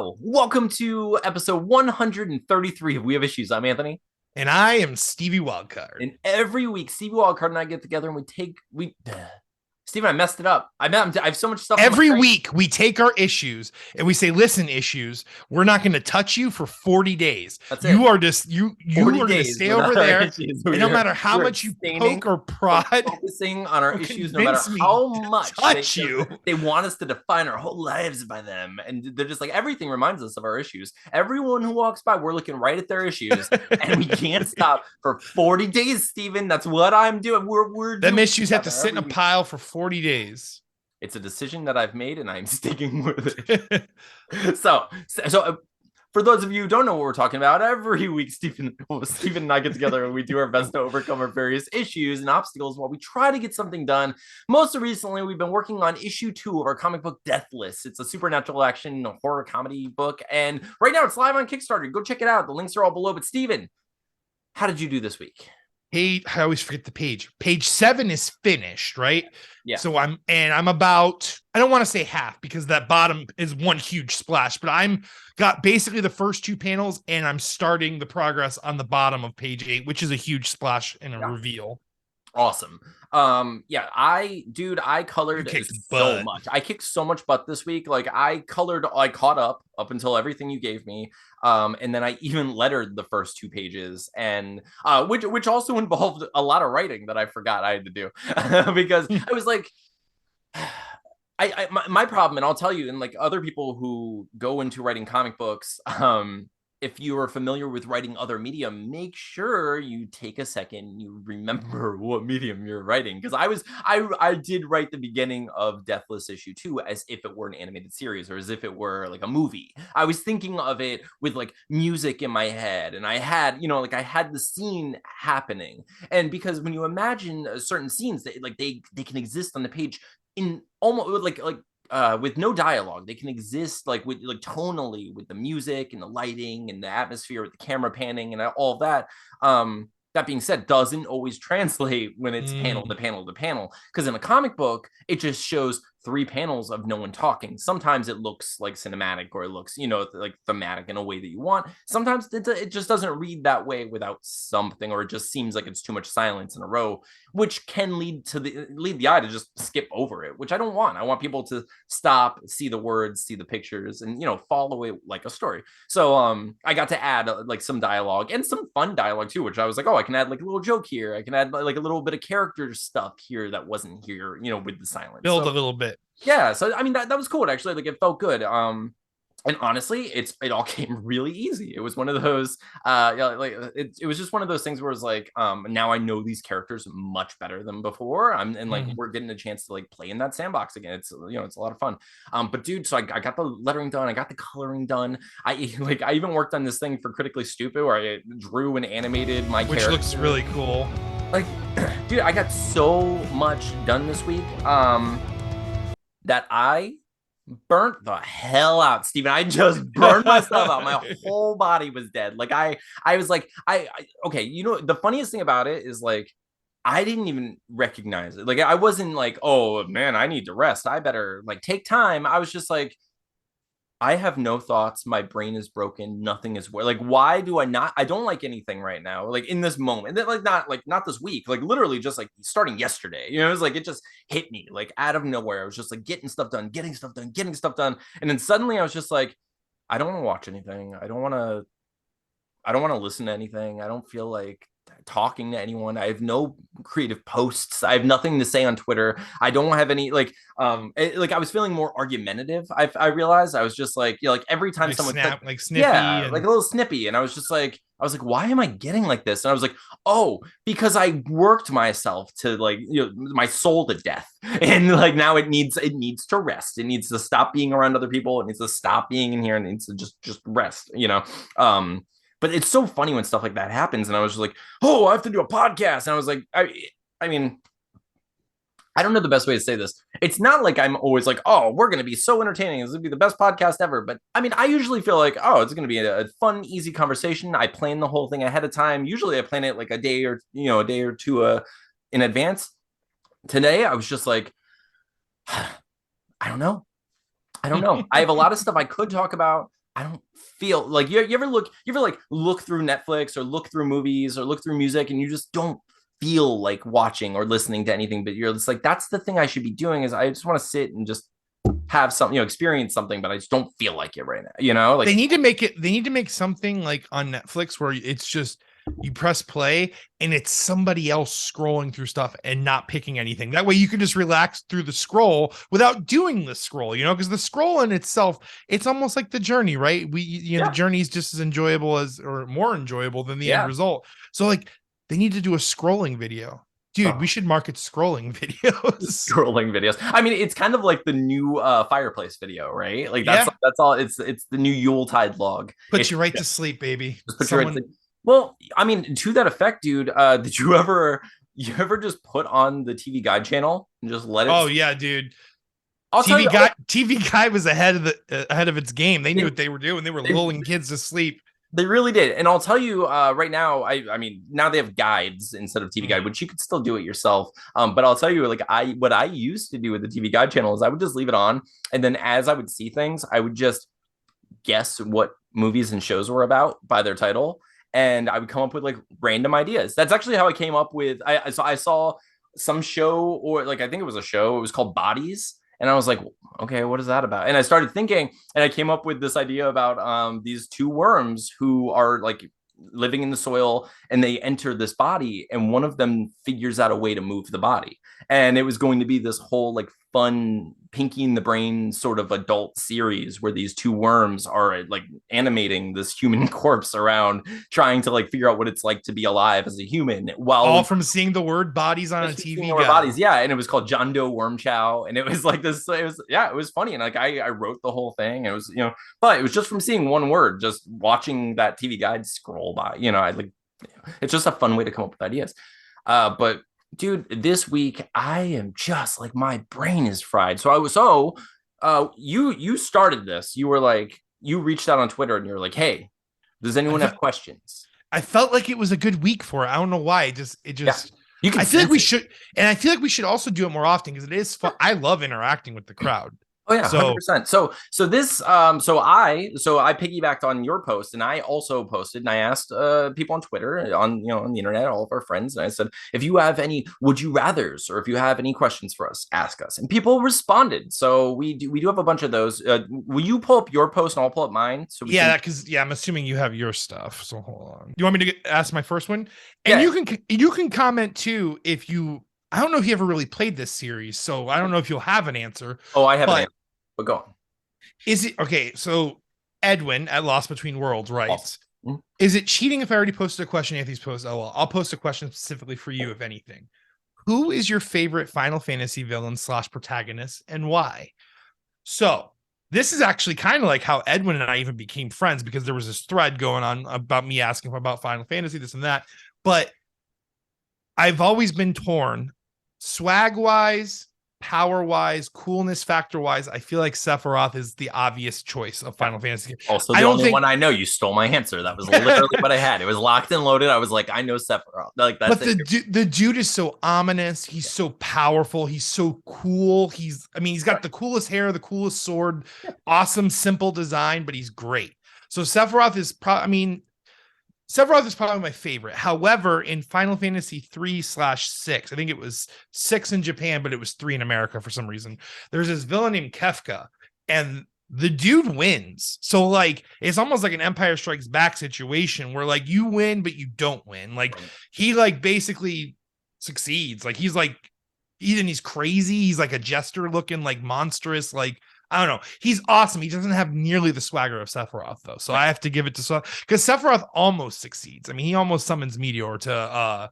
Hello, welcome to episode 133 of We Have Issues. I'm Anthony. And I am Stevie Wildcard. And every week, Stevie Wildcard and I get together and Steve and I messed it up. I have so much stuff. Every week we take our issues and we say, listen, issues, we're not going to touch you for 40 days. That's it. You are just, you are going to stay over there. And no matter how much you poke or prod, focusing on our issues, no matter how much they want us to define our whole lives by them. And they're just like, everything reminds us of our issues. Everyone who walks by, we're looking right at their issues and we can't stop for 40 days, Steven. That's what I'm doing. We're them issues have to sit in a pile for 40 days. It's a decision that I've made and I'm sticking with it. So for those of you who don't know what we're talking about, every week Stephen and I get together and we do our best to overcome our various issues and obstacles while we try to get something done. Most recently, we've been working on issue 2 of our comic book Deathless. It's a supernatural action horror comedy book, and right now it's live on Kickstarter. Go check it out. The links are all below. But Stephen, how did you do this week? I always forget the page. Page 7 is finished, right? Yeah. So I'm about, I don't want to say half because that bottom is one huge splash, but I'm got basically the first 2 panels and I'm starting the progress on the bottom of page 8, which is a huge splash and a reveal. Awesome. I colored so much. I kicked so much butt this week. Like I caught up until everything you gave me. And then I even lettered the first 2 pages, and which also involved a lot of writing that I forgot I had to do because I was like, my problem, and I'll tell you, and like other people who go into writing comic books, if you are familiar with writing other medium, make sure you take a second, you remember what medium you're writing. Because I did write the beginning of Deathless issue 2 as if it were an animated series or as if it were like a movie. I was thinking of it with like music in my head, and I had the scene happening. And because when you imagine certain scenes, they can exist on the page in almost with no dialogue. They can exist with tonally with the music and the lighting and the atmosphere with the camera panning and all of that. That being said, doesn't always translate when it's panel to panel to panel, because in a comic book it just shows 3 panels of no one talking. Sometimes it looks like cinematic, or it looks like thematic in a way that you want. Sometimes it just doesn't read that way without something, or it just seems like it's too much silence in a row, which can lead the eye to just skip over it, which I don't want. I want people to stop, see the words, see the pictures, and follow it like a story. So I got to add some dialogue and some fun dialogue too, which I was like, oh, I can add like a little joke here, I can add like a little bit of character stuff here that wasn't here with the silence. Build a little bit. Yeah, so I mean that was cool actually. Like it felt good. And honestly, it all came really easy. It was one of those it was just one of those things where it's like now I know these characters much better than before. We're getting a chance to like play in that sandbox again. It's it's a lot of fun. But dude, so I got the lettering done, I got the coloring done. I even worked on this thing for Critically Stupid where I drew and animated my character, which looks really cool. Like, dude, I got so much done this week that I burnt the hell out, Steven. I just burned myself out. My whole body was dead. Like I was like, okay, the funniest thing about it is like I didn't even recognize it. Like I wasn't like, oh man, I need to rest, I better like take time. I was just like, I have no thoughts. My brain is broken. Nothing is like, why do I don't like anything right now. Like in this moment, not this week, like literally just like starting yesterday, it was like, it just hit me like out of nowhere. I was just like getting stuff done. And then suddenly I was just like, I don't want to watch anything. I don't want to listen to anything. I don't feel like talking to anyone. I have no creative posts. I have nothing to say on Twitter. I don't have any I was feeling more argumentative. I realized I was just like, every time like someone snap, like snippy, like a little snippy, and I was like, why am I getting like this? And I was like, oh, because I worked myself to my soul to death, and like now it needs to rest. It needs to stop being around other people. It needs to stop being in here, and it needs to just rest. But it's so funny when stuff like that happens. And I was just like, oh, I have to do a podcast. And I was like, I mean, I don't know the best way to say this. It's not like I'm always like, oh, we're going to be so entertaining. This is going to be the best podcast ever. But I mean, I usually feel like, oh, it's going to be a fun, easy conversation. I plan the whole thing ahead of time. Usually I plan it like a day or 2 in advance. Today, I was just like, I don't know. I have a lot of stuff I could talk about. I don't feel like you ever like look through Netflix or look through movies or look through music and you just don't feel like watching or listening to anything, but you're just like, that's the thing I should be doing is I just want to sit and just have something, experience something, but I just don't feel like it right now, like They need to make something like on Netflix where it's just you press play and it's somebody else scrolling through stuff and not picking anything. That way you can just relax through the scroll without doing the scroll, because the scroll in itself, it's almost like the journey, right? The journey is just as enjoyable as, or more enjoyable than the end result. So like they need to do a scrolling video. Dude, we should market scrolling videos. Scrolling videos. I mean, it's kind of like the new fireplace video, right? Like that's all. It's the new Yuletide log. Put you right to sleep, baby. Just put you right to sleep. Well, I mean, to that effect, dude, did you ever just put on the TV Guide channel and just let it? Oh yeah, dude. TV Guide was ahead of its game. They knew what they were doing. They were lulling kids to sleep. They really did. And I'll tell you right now, I mean, now they have guides instead of TV Guide, which you could still do it yourself. But I'll tell you, like, what I used to do with the TV Guide channel is I would just leave it on. And then as I would see things, I would just guess what movies and shows were about by their title. And I would come up with like random ideas. That's actually how I came up with, I saw some show, or like, I think it was a show, it was called Bodies. And I was like, okay, what is that about? And I started thinking, and I came up with this idea about these two worms who are like living in the soil, and they enter this body, and one of them figures out a way to move the body. And it was going to be this whole like fun Pinky in the Brain sort of adult series where these two worms are like animating this human corpse around, trying to like figure out what it's like to be alive as a human, while all from seeing the word bodies on a TV guide. Bodies, yeah. And it was called John Doe Worm Chow, and it was like this. It was funny, and like I wrote the whole thing. It was but it was just from seeing one word, just watching that TV Guide scroll by. It's just a fun way to come up with ideas. But dude, this week I am just like, my brain is fried. You started this. You were like, you reached out on Twitter and you were like, hey, does anyone have questions? I felt like it was a good week for it. I don't know why. It just I feel like we should, and I feel like we should also do it more often because it is fun. I love interacting with the crowd. Oh yeah, 100%. So this I piggybacked on your post, and I also posted, and I asked people on Twitter, on the internet, all of our friends, and I said, if you have any would you rathers, or if you have any questions for us, ask us. And people responded. So we do have a bunch of those. Will you pull up your post and I'll pull up mine? So because I'm assuming you have your stuff. So hold on. You want me to ask my first one? And you can comment too if you. I don't know if you ever really played this series, so I don't know if you'll have an answer. Oh, I have an answer, but go on. Is it okay? So Edwin at Lost Between Worlds writes, is it cheating if I already posted a question? Anthony's post. Oh, well, I'll post a question specifically for you, if anything. Who is your favorite Final Fantasy villain / protagonist, and why? So this is actually kind of like how Edwin and I even became friends, because there was this thread going on about me asking him about Final Fantasy, this and that. But I've always been torn. Swag wise, power wise, coolness factor wise, I feel like Sephiroth is the obvious choice of Final Fantasy. Also, the only one I know. You stole my answer. That was literally what I had. It was locked and loaded. I was like, I know Sephiroth. Like that's. But the dude is so ominous. He's so powerful. He's so cool. He's got the coolest hair, the coolest sword, awesome, simple design, but he's great. So Sephiroth is Sephiroth is probably my favorite. However, in Final Fantasy 3/6, I think it was 6 in Japan, but it was 3 in America for some reason. There's this villain named Kefka, and the dude wins. So like, it's almost like an Empire Strikes Back situation where like you win, but you don't win. Like he like basically succeeds. Like he's crazy. He's like a jester looking, like monstrous, like, I don't know. He's awesome. He doesn't have nearly the swagger of Sephiroth, though. So I have to give it to because Sephiroth almost succeeds. I mean, he almost summons Meteor to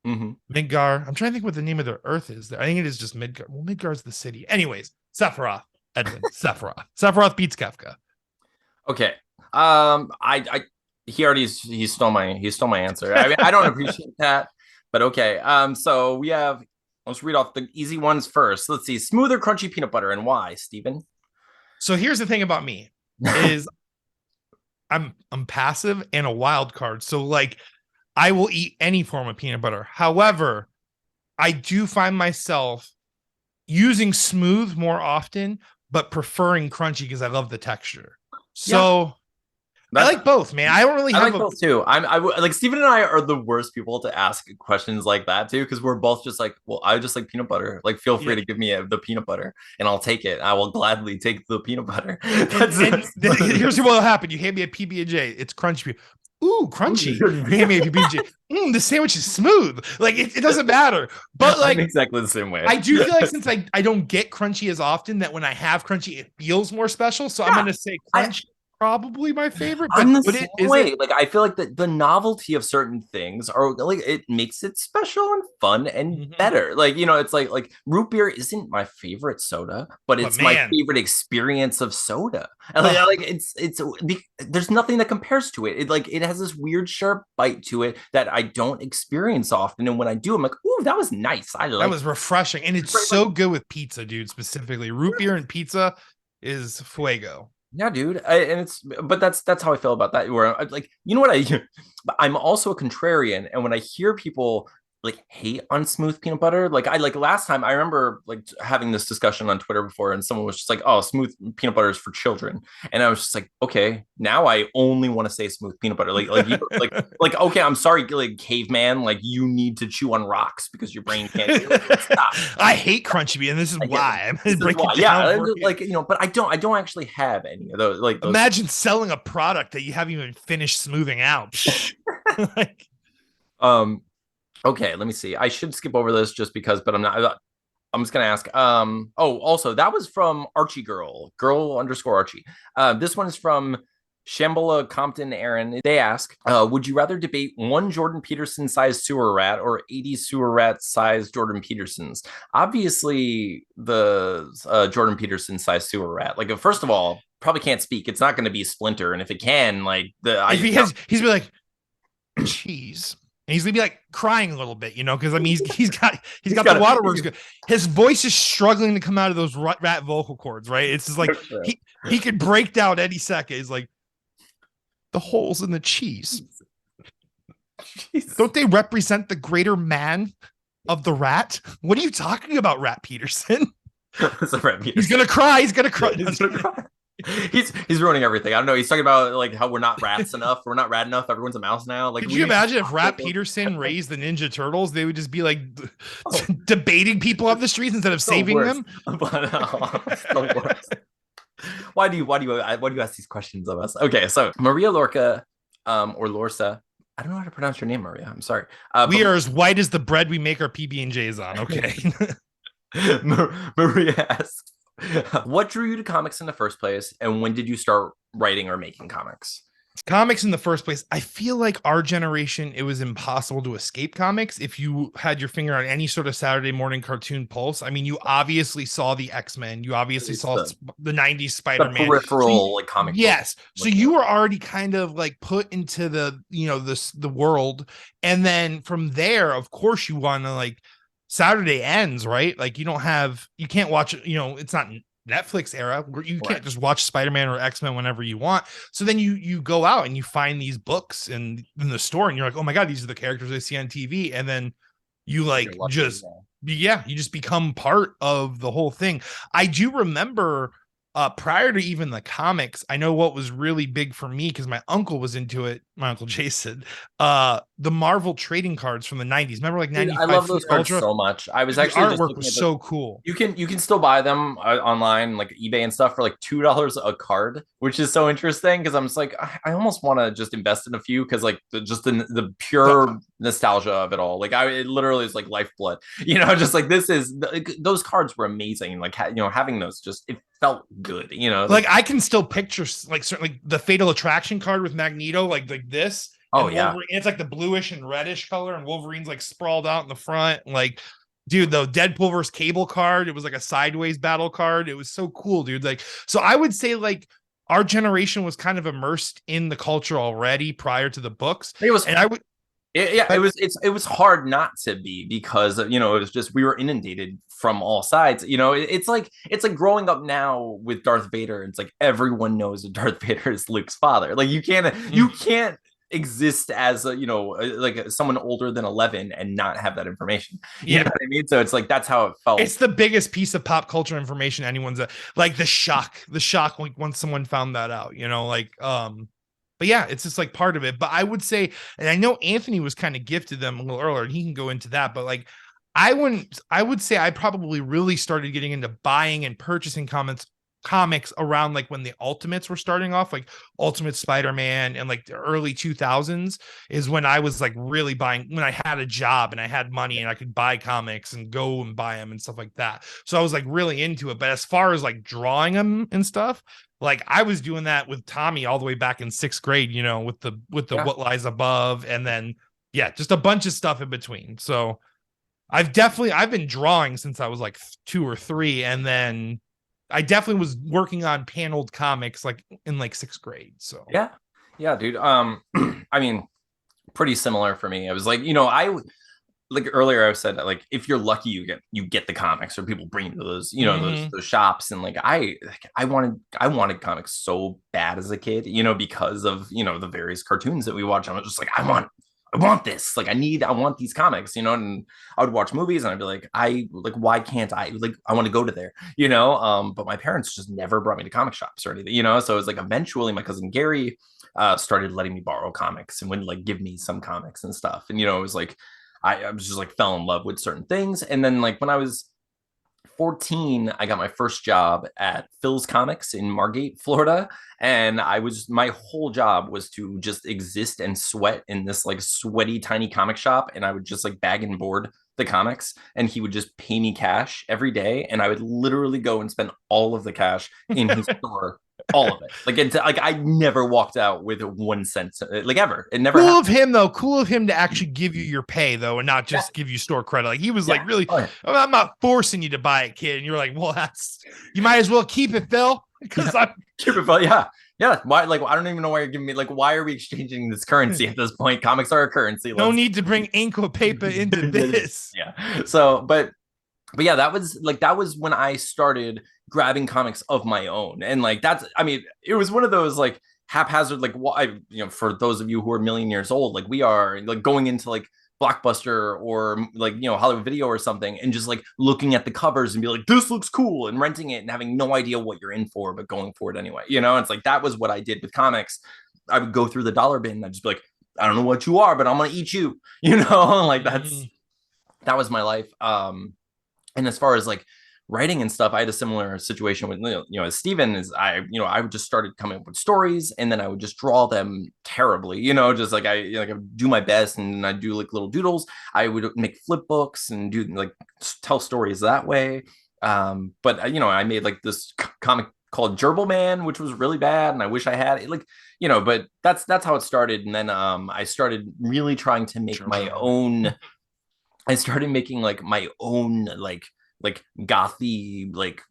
Midgar. I'm trying to think what the name of the Earth is there. I think it is just Midgar. Well, Midgar's the city. Anyways, Sephiroth. Edwin. Sephiroth. Sephiroth beats Kefka. Okay. He stole my answer. I mean, I don't appreciate that, but okay. So we have. Let's read off the easy ones first. Let's see. Smooth or crunchy peanut butter, and why, Steven? So here's the thing about me is I'm passive and a wild card. So like I will eat any form of peanut butter. However, I do find myself using smooth more often, but preferring crunchy because I love the texture. Yeah. So I like both, man. I don't really I have like both too. Like Steven and I are the worst people to ask questions like that too, because we're both just like, well, I just like peanut butter. Like, feel free to give me the peanut butter, and I'll take it. I will gladly take the peanut butter. Here's what will happen: you hand me a PB&J, it's crunchy. Ooh, crunchy. You hand me a PB&J. The sandwich is smooth. Like it doesn't matter. But like I'm exactly the same way. I do feel like since I don't get crunchy as often, that when I have crunchy, it feels more special. So I'm gonna say crunchy. Probably my favorite, but I'm the same way. it? Like, I feel like the novelty of certain things are like, it makes it special and fun and better. Like, it's like root beer isn't my favorite soda, but it's my favorite experience of soda. And like it's there's nothing that compares to it. It has this weird sharp bite to it that I don't experience often, and when I do, I'm like, ooh, that was nice. That was refreshing, and it's so good with pizza, dude. Specifically, root beer and pizza is fuego. Yeah, dude. But that's how I feel about that. Where I'm like, you know what, I'm also a contrarian, and when I hear people like hate on smooth peanut butter, like last time I remember like having this discussion on Twitter before, and someone was just like, oh, smooth peanut butter is for children, and I was just like, okay, now I only want to say smooth peanut butter, like okay, I'm sorry, like caveman, like you need to chew on rocks because your brain can't stop. I hate crunchy, and this is why I'm breaking down. Yeah, like but I don't actually have any of those. Like, imagine selling a product that you haven't even finished smoothing out. like, okay, let me see. I should skip over this just because, but I'm not. I'm just gonna ask. Also, that was from Archie Girl _ Archie. This one is from Shambhala Compton Aaron. They ask, would you rather debate one Jordan Peterson sized sewer rat or 80 sewer rat sized Jordan Petersons? Obviously, the Jordan Peterson sized sewer rat. Like, first of all, probably can't speak. It's not going to be Splinter, and if it can, like he's be like, cheese. And he's gonna be like crying a little bit, because I mean he's got the waterworks good. His voice is struggling to come out of those rat vocal cords, right? It's just like he could break down any second. He's like, the holes in the cheese. Jeez. Don't they represent the greater man of the rat? What are you talking about, Rat Peterson? He's gonna cry. He's gonna cry. He's ruining everything. I don't know. He's talking about like how we're not rats enough. We're not rat enough. Everyone's a mouse now. Like, could you imagine if Rat Peterson raised the Ninja Turtles? They would just be like debating people off the streets instead of saving them. Why do you ask these questions of us? Okay, so Maria Lorca, or Lorsa. I don't know how to pronounce your name, Maria. I'm sorry. We are as white as the bread we make our PB&Js on. Okay. Maria asks, what drew you to comics in the first place, and when did you start writing or making comics? Comics in the first place, I feel like our generation, it was impossible to escape comics if you had your finger on any sort of Saturday morning cartoon pulse. I mean, you obviously saw the X-Men, you obviously saw the 90s Spider-Man, the peripheral like comic. Yes, so you were already kind of like put into the the world, and then from there, of course, you want to like Saturday ends, right? Like you can't watch, it's not Netflix era where you can't just watch Spider-Man or X-Men whenever you want. So then you go out and you find these books in the store, and you're like, oh my God, these are the characters I see on TV. And then you like you just become part of the whole thing. I do remember prior to even the comics, I know what was really big for me because my uncle was into it, my uncle Jason, the Marvel trading cards from the 90s. Remember, like 95? I love those cards so much. I was actually the artwork was so cool. You can still buy them online, like eBay and stuff, for like $2 a card, which is so interesting because I'm just like, I almost want to just invest in a few because like the pure nostalgia of it all. Like it literally is like lifeblood, just like those cards were amazing. Like having those it felt good, like I can still picture like certainly the Fatal Attraction card with Magneto, like this. Oh yeah, it's like the bluish and reddish color, and Wolverine's like sprawled out in the front. Like, dude, the Deadpool versus Cable card, it was like a sideways battle card. It was so cool, dude. Like, so I would say like our generation was kind of immersed in the culture already prior to the books. It was hard not to be because it was just we were inundated from all sides. It's like growing up now with Darth Vader. It's like everyone knows that Darth Vader is Luke's father. Like you can't exist as a, like someone older than 11 and not have that information. You know Yeah. what I mean? So it's like that's how it felt. It's the biggest piece of pop culture information anyone's like the shock like once someone found that out, but yeah, it's just like part of it. But I would say, and I know Anthony was kind of gifted them a little earlier, and he can go into that, but like I would say I probably really started getting into buying and purchasing comics around like when the Ultimates were starting off, like Ultimate Spider-Man, and like the early 2000s is when I was like really buying, when I had a job and I had money and I could buy comics and go and buy them and stuff like that. So I was like really into it. But as far as like drawing them and stuff, like I was doing that with Tommy all the way back in 6th grade, with the What Lies Above, and then just a bunch of stuff in between. So I've been drawing since I was like 2 or 3, and then I definitely was working on paneled comics like in like 6th grade. So yeah, dude. I mean, pretty similar for me. I was like, I like earlier I said that like if you're lucky you get the comics, or people bring you to those, those shops. And like I wanted comics so bad as a kid, because of the various cartoons that we watch. I was just like, I want this. Like I want these comics, and I would watch movies and I'd be like, why can't I? Like, I want to go to there, but my parents just never brought me to comic shops or anything, So it was like eventually my cousin Gary started letting me borrow comics and would like give me some comics and stuff. And, it was like, I was just like fell in love with certain things. And then like when I was 14, I got my first job at Phil's Comics in Margate, Florida. And my whole job was to just exist and sweat in this like sweaty, tiny comic shop. And I would just like bag and board the comics, and he would just pay me cash every day. And I would literally go and spend all of the cash in his store. All of it. Like I never walked out with 1 cent, like ever. It never cool happened. of him though. Cool of him to actually give you your pay though, and not just give you store credit. Like he was like, really, I'm not forcing you to buy it, kid. And you're like, well, you might as well keep it, Phil. Because I'm keep it, Phil. Yeah. Why? Like, I don't even know why you're giving me. Like, why are we exchanging this currency at this point? Comics are a currency. No need to bring ink or paper into this. Yeah. So, but yeah, that was when I started grabbing comics of my own. And like it was one of those like haphazard, like for those of you who are a million years old, like we are like going into like Blockbuster or like Hollywood Video or something, and just like looking at the covers and be like, this looks cool, and renting it and having no idea what you're in for, but going for it anyway. It's like that was what I did with comics. I would go through the dollar bin and I'd just be like, I don't know what you are, but I'm gonna eat you. Like that was my life. And as far as like writing and stuff, I had a similar situation with, as Steven is, I would just started coming up with stories, and then I would just draw them terribly, just like I would do my best, and I'd do like little doodles. I would make flip books and do like tell stories that way. But I made like this comic called Gerbil Man, which was really bad, and I wish I had it, like, but that's how it started. And then I started really trying to make my own. I started making like my own like gothy like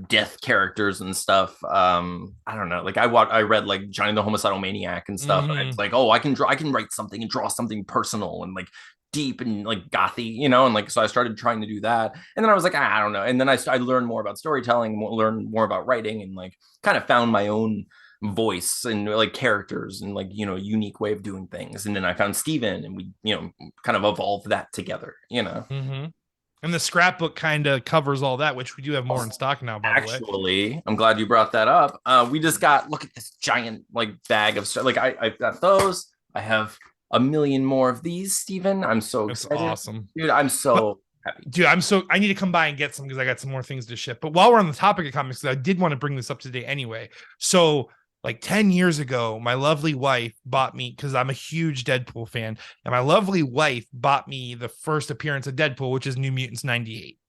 death characters and stuff. I don't know. Like I read like Johnny the Homicidal Maniac and stuff. And it's like, oh, I can write something and draw something personal and like deep and like gothy, and like so I started trying to do that. And then I was like, I don't know. And then I learned more about storytelling, learned more about writing, and like kind of found my own voice and like characters and like unique way of doing things. And then I found Steven, and we kind of evolved that together. And the scrapbook kind of covers all that, which we do have more in stock now, by the way. Actually, I'm glad you brought that up. We just look at this giant like bag of stuff. Like I've got those. I have a million more of these, Steven. I'm so excited. Awesome, dude. I'm so happy. Dude, I need to come by and get some, because I got some more things to ship. But while we're on the topic of comics, I did want to bring this up today anyway. So like 10 years ago, my lovely wife bought me, because I'm a huge Deadpool fan, and my lovely wife bought me the first appearance of Deadpool, which is New Mutants 98.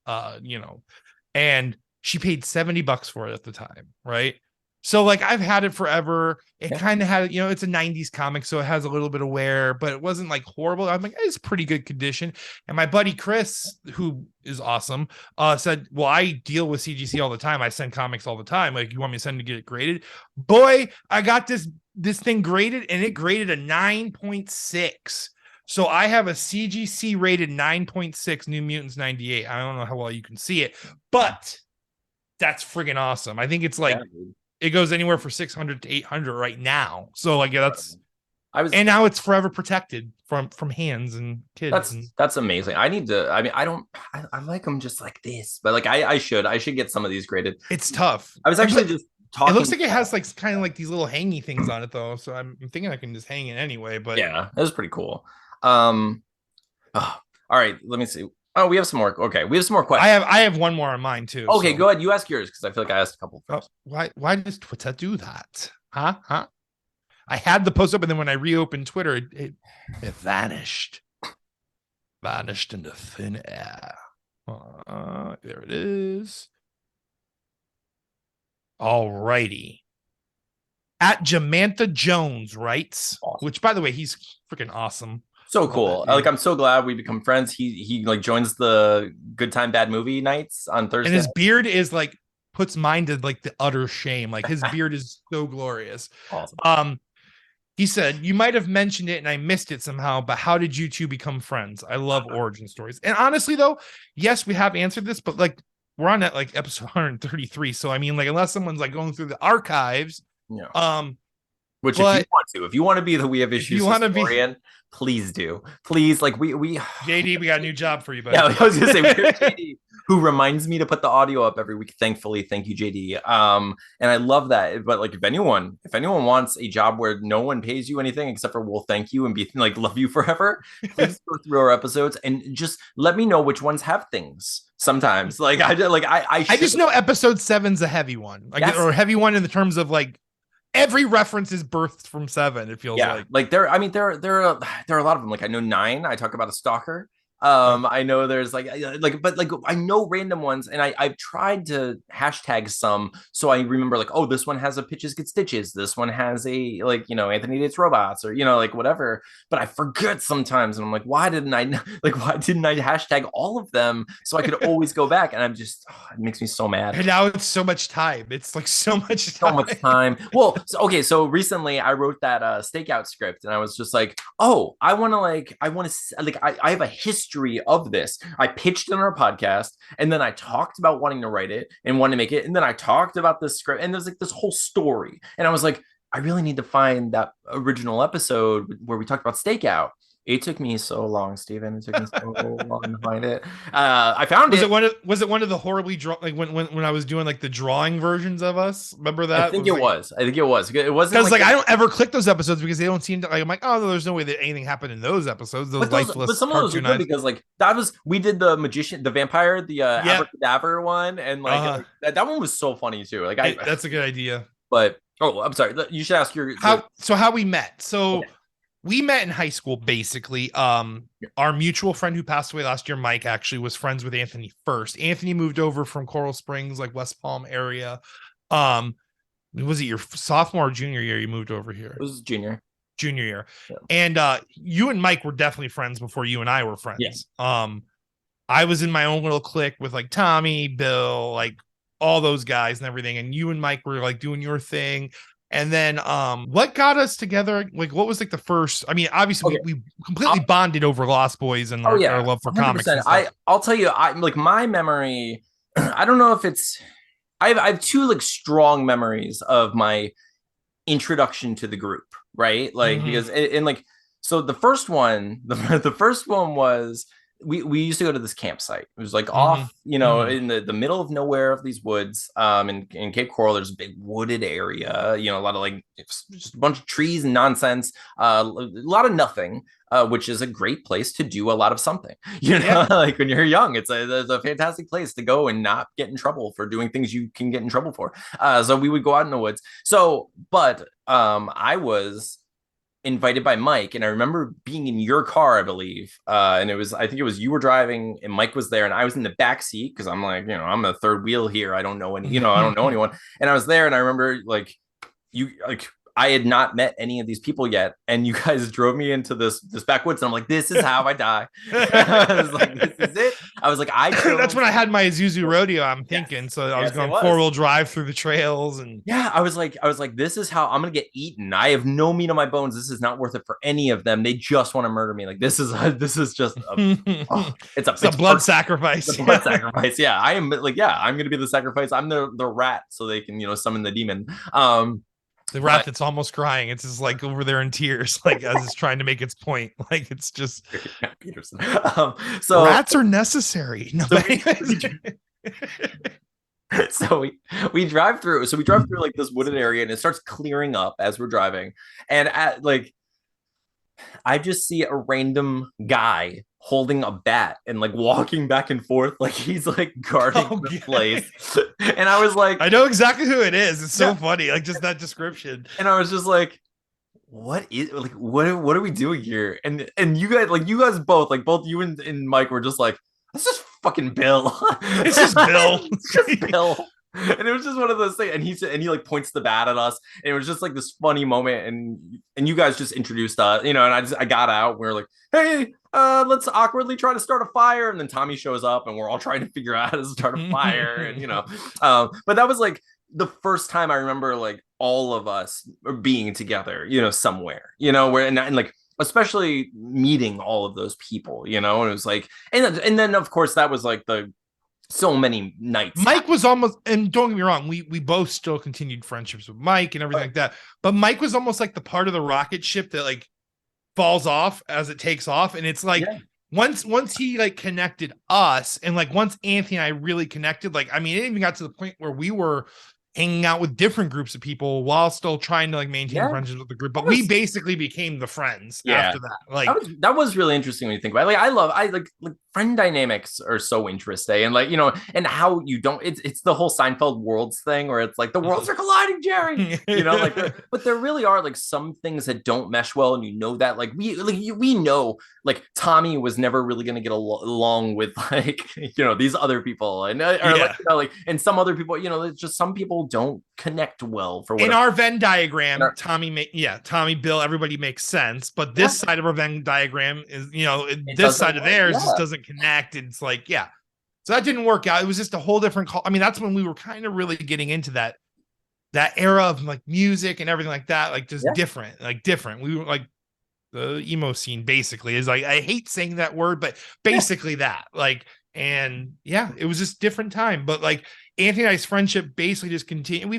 And she paid $70 for it at the time, right? So like I've had it forever. It kind of had, it's a 90s comic, so it has a little bit of wear, but it wasn't like horrible. I'm like, it's pretty good condition. And my buddy Chris, who is awesome, said, well, I deal with CGC all the time. I send comics all the time. Like, you want me to send to get it graded? Boy, I got this thing graded, and it graded a 9.6. So I have a CGC rated 9.6 New Mutants 98. I don't know how well you can see it, but that's friggin' awesome. I think it's like, it goes anywhere for 600 to 800 right now. So like, that's And now it's forever protected from hands and kids. That's amazing. I need to. I mean, I like them just like this, but like I should get some of these graded. It's tough. I was actually just talking. It looks like it has like kind of like these little hangy things on it though, so I'm thinking I can just hang it anyway. But yeah, it was pretty cool. Oh, all right, let me see. Oh, we have some more. Okay, we have some more questions. I have one more on mine too. Okay, go ahead. You ask yours because I feel like I asked a couple first. Why does Twitter do that? Huh? I had the post up, and then when I reopened Twitter, it vanished. Vanished into thin air. There it is. All righty. At Jamantha Jones writes, awesome. Which, by the way, he's freaking awesome. So cool. Like, I'm so glad we become friends. He like joins the Good Time Bad Movie nights on Thursday. And his beard is like puts mine to like the utter shame. Like his beard is so glorious. Awesome. He said, you might have mentioned it and I missed it somehow, but how did you two become friends? I love origin stories. And honestly, though, yes, we have answered this, but like we're on at like episode 133. So I mean, like, unless someone's like going through the archives, which if you want to be the We Have Issues historian, please do. Please, like we JD, we got a new job for you, buddy. Yeah, I was gonna say JD, who reminds me to put the audio up every week. Thankfully, thank you, JD. And I love that. But like, if anyone wants a job where no one pays you anything except for we'll thank you and be like love you forever, please go through our episodes and just let me know which ones have things. Sometimes, like I just know episode 7's a heavy one, like or a heavy one in the terms of like. Every reference is birthed from 7. It feels like there are a lot of them. Like I know 9. I talk about a stalker. I know there's but I know random ones, and I've tried to hashtag some so I remember like, oh, this one has a Pitches Get Stitches, this one has a Anthony Dates Robots, or like whatever, but I forget sometimes, and I'm like, why didn't I hashtag all of them so I could always go back? And I'm just it makes me so mad. And now it's so much time. It's like so much time. Well, so recently I wrote that stakeout script, and I was just like, oh, I have a history of this. I pitched in our podcast, and then I talked about wanting to write it and wanting to make it, and then I talked about this script, and there's like this whole story, and I was like, I really need to find that original episode where we talked about stakeout. It took me so long, Steven. It took me so long to find it. I found it. Was it one of the horribly when I was doing like the drawing versions of us? Remember that? I think it was. It wasn't because like I don't ever click those episodes because they don't seem to like. I'm like, oh, there's no way that anything happened in those episodes. But some of those were good because like we did the magician, the vampire, the abracadabra one, and like that one was so funny too. Like that's a good idea. But I'm sorry. You should ask how we met. So. Okay. We met in high school, basically. Our mutual friend who passed away last year, Mike, actually was friends with Anthony first. Anthony moved over from Coral Springs, like West Palm area. Was it your sophomore or junior year you moved over here? It was junior year. Yeah. And you and Mike were definitely friends before you and I were friends. Yes. I was in my own little clique with like Tommy, Bill, like all those guys and everything. And you and Mike were like doing your thing. And then what got us together? Like, what was like the first? I mean, obviously we completely bonded over Lost Boys and our love for 100%. Comics. I'll tell you, like my memory. I don't know if it's. I have 2 like strong memories of my introduction to the group, right? Like because and like so the first one, the first one was. We used to go to this campsite. It was like off, in the middle of nowhere of these woods. In Cape Coral, there's a big wooded area. A lot of like just a bunch of trees and nonsense. A lot of nothing, which is a great place to do a lot of something. Like when you're young, it's a fantastic place to go and not get in trouble for doing things you can get in trouble for. So we would go out in the woods. But I was invited by Mike, and I remember being in your car, I believe, and I think it was you were driving and Mike was there, and I was in the back seat because I'm like, I'm a third wheel here, I don't know I don't know anyone, and I was there, and I remember like you like I had not met any of these people yet, and you guys drove me into this backwoods, and I'm like, this is how I die. I was like, this is it. I was like, that's when I had my Isuzu Rodeo, I'm thinking. So I was going 4-wheel drive through the trails, and I was like, this is how I'm gonna get eaten. I have no meat on my bones. This is not worth it for any of them. They just want to murder me. Like this is just it's a blood sacrifice. It's a blood sacrifice. Yeah, I am like, I'm gonna be the sacrifice. I'm the rat, so they can summon the demon. The rat that's almost crying. It's just like over there in tears, like as it's trying to make its point. Like it's just Peterson. So rats are necessary. No, so we drive through. So we drive through like this wooded area, and it starts clearing up as we're driving. And at like, I just see a random guy holding a bat and like walking back and forth, like he's like guarding the place. And I was like, I know exactly who it is. It's so funny, like just that description. And I was just like, what are we doing here? And you guys both you and Mike were just like, this is fucking Bill. It's just Bill. It's just Bill. And it was just one of those things. And he like points the bat at us. And it was just like this funny moment. And you guys just introduced us, and I got out. We were like, hey, let's awkwardly try to start a fire. And then Tommy shows up, and we're all trying to figure out how to start a fire. And but that was like the first time I remember like all of us being together, somewhere, where and like especially meeting all of those people, and it was like, and then of course that was like the so many nights. Mike was almost, and don't get me wrong, we both still continued friendships with Mike and everything like that. But Mike was almost like the part of the rocket ship that like falls off as it takes off. And it's like once he like connected us, and like once Anthony and I really connected, like I mean, it even got to the point where we were hanging out with different groups of people while still trying to like maintain friendships with the group. But we basically became the friends after that. Like that was really interesting when you think about it. Like I like friend dynamics are so interesting, and like and how you don't. It's the whole Seinfeld worlds thing where it's like the worlds are colliding, Jerry. But there really are like some things that don't mesh well, and that like we know like Tommy was never really going to get along with like these other people, and and some other people. It's just some people don't connect well for in our Venn diagram. Tommy, Bill, everybody makes sense, but this side of our Venn diagram is this side of theirs just doesn't connect. It's like so that didn't work out. It was just a whole different call. I mean, that's when we were kind of really getting into that era of like music and everything like that, like just different. We were like the emo scene basically is like, I hate saying that word, but basically that like, and it was just different time. But like Anthony and I's friendship basically just continued. We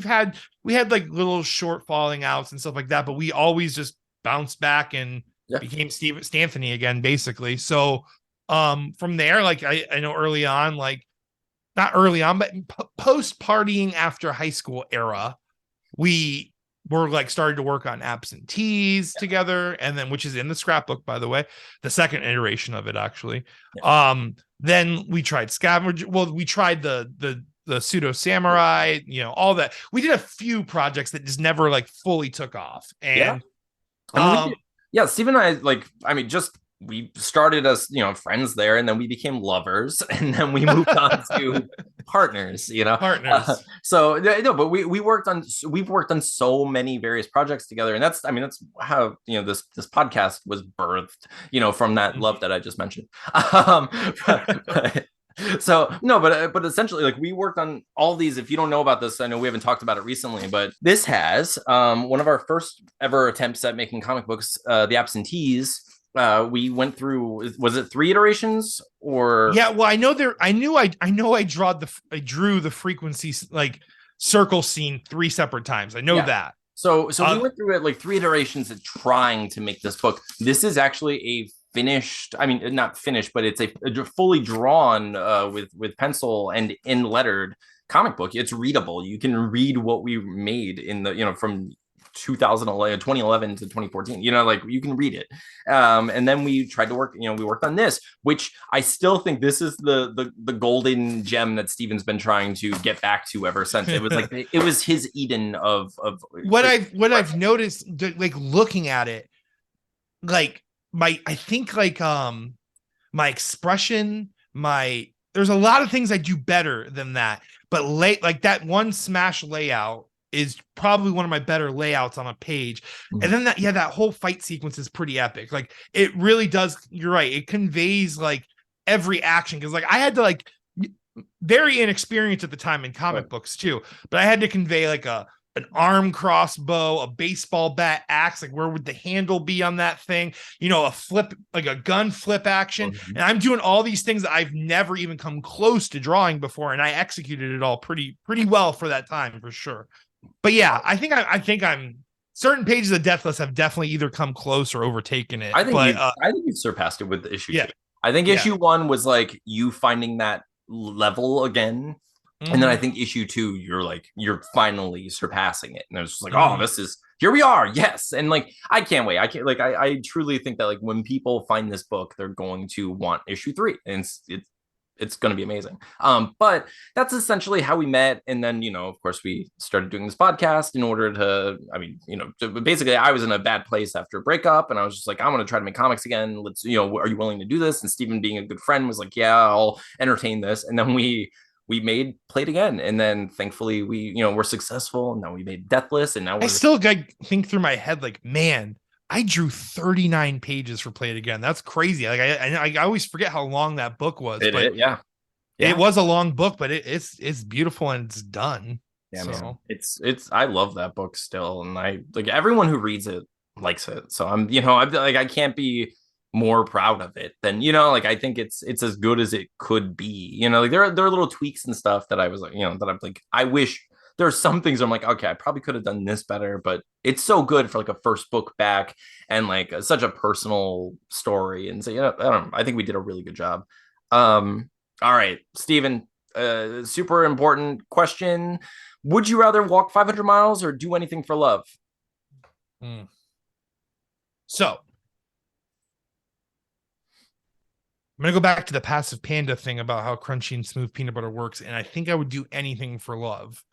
had like little short falling outs and stuff like that, but we always just bounced back and became Stanthony again, basically. So from there, like I know early on, like not early on, but post partying after high school era, we were like started to work on Absentees together, and then which is in the scrapbook, by the way, the second iteration of it actually. Then we tried Scavenger. Well, we tried the Pseudo Samurai, all that. We did a few projects that just never like fully took off. And Steve and I, like, I mean, we started as friends there, and then we became lovers, and then we moved on to partners. But we've worked on so many various projects together, and that's how this podcast was birthed, from that love that I just mentioned. But essentially, like, we worked on all these. If you don't know about this, I know we haven't talked about it recently, but this has one of our first ever attempts at making comic books, the Absentees. We went through, was it 3 iterations or? Yeah, well, I know I drew the frequency like circle scene 3 separate times. I know that. So we went through it like 3 iterations of trying to make this book. This is actually a finished, I mean, not finished, but it's a fully drawn with pencil and in lettered comic book. It's readable. You can read what we made in the, from 2011 to 2014, like you can read it. And then we tried to work, we worked on this, which I still think this is the golden gem that Steven's been trying to get back to ever since. It was like, it was his Eden of what I've noticed, like looking at it, like my expression, there's a lot of things I do better than that, but like that one smash layout is probably one of my better layouts on a page. And then that whole fight sequence is pretty epic. Like it really does. You're right. It conveys like every action. Cause like I had to like very inexperienced at the time in comic books too, but I had to convey like an arm crossbow, a baseball bat axe. Like where would the handle be on that thing? A flip, like a gun flip action. And I'm doing all these things that I've never even come close to drawing before. And I executed it all pretty well for that time, for sure. But yeah, I think I'm certain pages of Deathless have definitely either come close or overtaken it. I think But you've surpassed it with issue yeah, 2. I think yeah. issue 1 was like you finding that level again. And then I think issue 2, you're finally surpassing it. And it's just like, oh, this is, here we are. Yes. And like, I can't wait. I truly think that like when people find this book, they're going to want issue 3. And it's going to be amazing. But that's essentially how we met. And then, of course, we started doing this podcast in order to, basically I was in a bad place after a breakup, and I was just like, I want to try to make comics again. Let's, are you willing to do this? And Steven, being a good friend, was like, yeah, I'll entertain this. And then we played again, and then thankfully we're successful, and now we made Deathless, and now I still think through my head like, man, I drew 39 pages for Play It Again. That's crazy. Like I always forget how long that book was. Yeah. It was a long book, but it's beautiful and it's done. Yeah, so man. It's I love that book still, and I like everyone who reads it likes it. So I'm I can't be more proud of it than I think it's as good as it could be. Like there are little tweaks and stuff that I was like, that I'm like, I wish there are some things I'm like, okay, I probably could have done this better, but it's so good for like a first book back and like such a personal story. And so, I don't know, I think we did a really good job. All right, Steven, super important question. Would you rather walk 500 miles or do anything for love? So I'm going to go back to the Passive Panda thing about how crunchy and smooth peanut butter works. And I think I would do anything for love.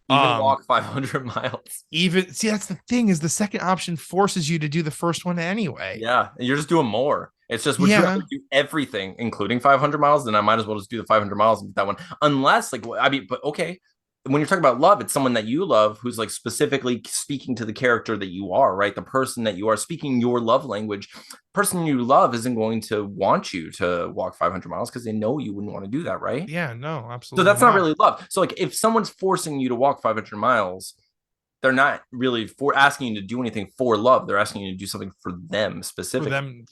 Even walk 500 miles. See, that's the thing, is the second option forces you to do the first one anyway. Yeah, and you're just doing more. It's just, would you have to do everything, including 500 miles? Then I might as well just do the 500 miles and that one. Unless, but okay. When you're talking about love, it's someone that you love who's like specifically speaking to the character that you are, right? The person that you are speaking your love language. Person you love isn't going to want you to walk 500 miles because they know you wouldn't want to do that, right? Yeah, no, absolutely. So that's not really love. So like if someone's forcing you to walk 500 miles, they're not really asking you to do anything for love. They're asking you to do something for them specifically. For them,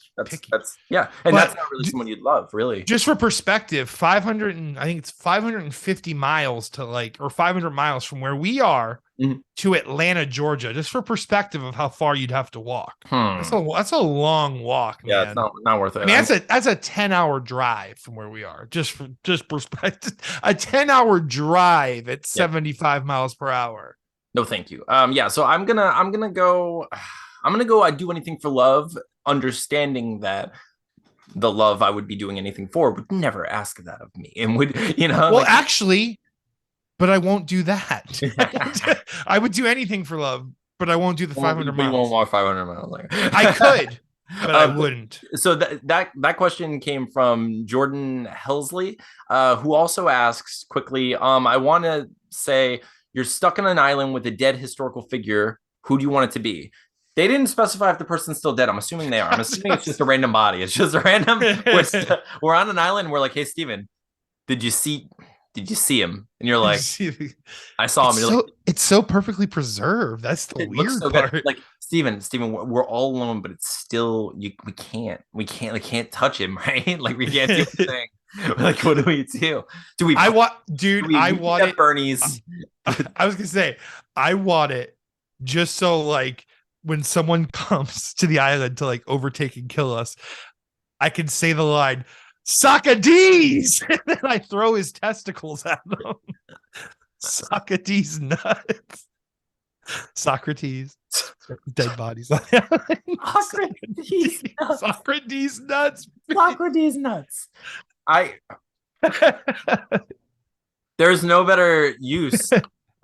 that's yeah, and that's not really someone you'd love, really. Just for perspective, 500 and I think it's 550 miles to or 500 miles from where we are to Atlanta, Georgia. Just for perspective of how far you'd have to walk. That's a long walk. Man. Yeah, it's not worth it. I mean, that's a 10-hour drive from where we are. Just perspective, a 10-hour drive at 75 miles per hour. No, thank you. Yeah, so I'm gonna go. I do anything for love, understanding that the love I would be doing anything for would never ask that of me, and would Well, actually, but I won't do that. I would do anything for love, but I won't do the 500 miles. You won't walk 500 miles. I could, but I wouldn't. So that question came from Jordan Helsley, who also asks quickly. I want to say, you're stuck on an island with a dead historical figure. Who do you want it to be? They didn't specify if the person's still dead. I'm assuming they are. I'm assuming it's just a random body. It's just a random. We're on an island. We're like, hey, Steven, did you see him? And you're like, I saw him. It's so perfectly preserved. That's the weird part. Good. Like, Steven, we're all alone, but it's still we can't touch him, right? Like we can't do anything. Like, what do we do? I want it. Bernie's. I was gonna say, I want it just so like when someone comes to the island to like overtake and kill us, I can say the line, Socrates, and then I throw his testicles at them. Socrates nuts. Socrates. Dead bodies. Socrates nuts. Socrates nuts. Socrates nuts. There's no better use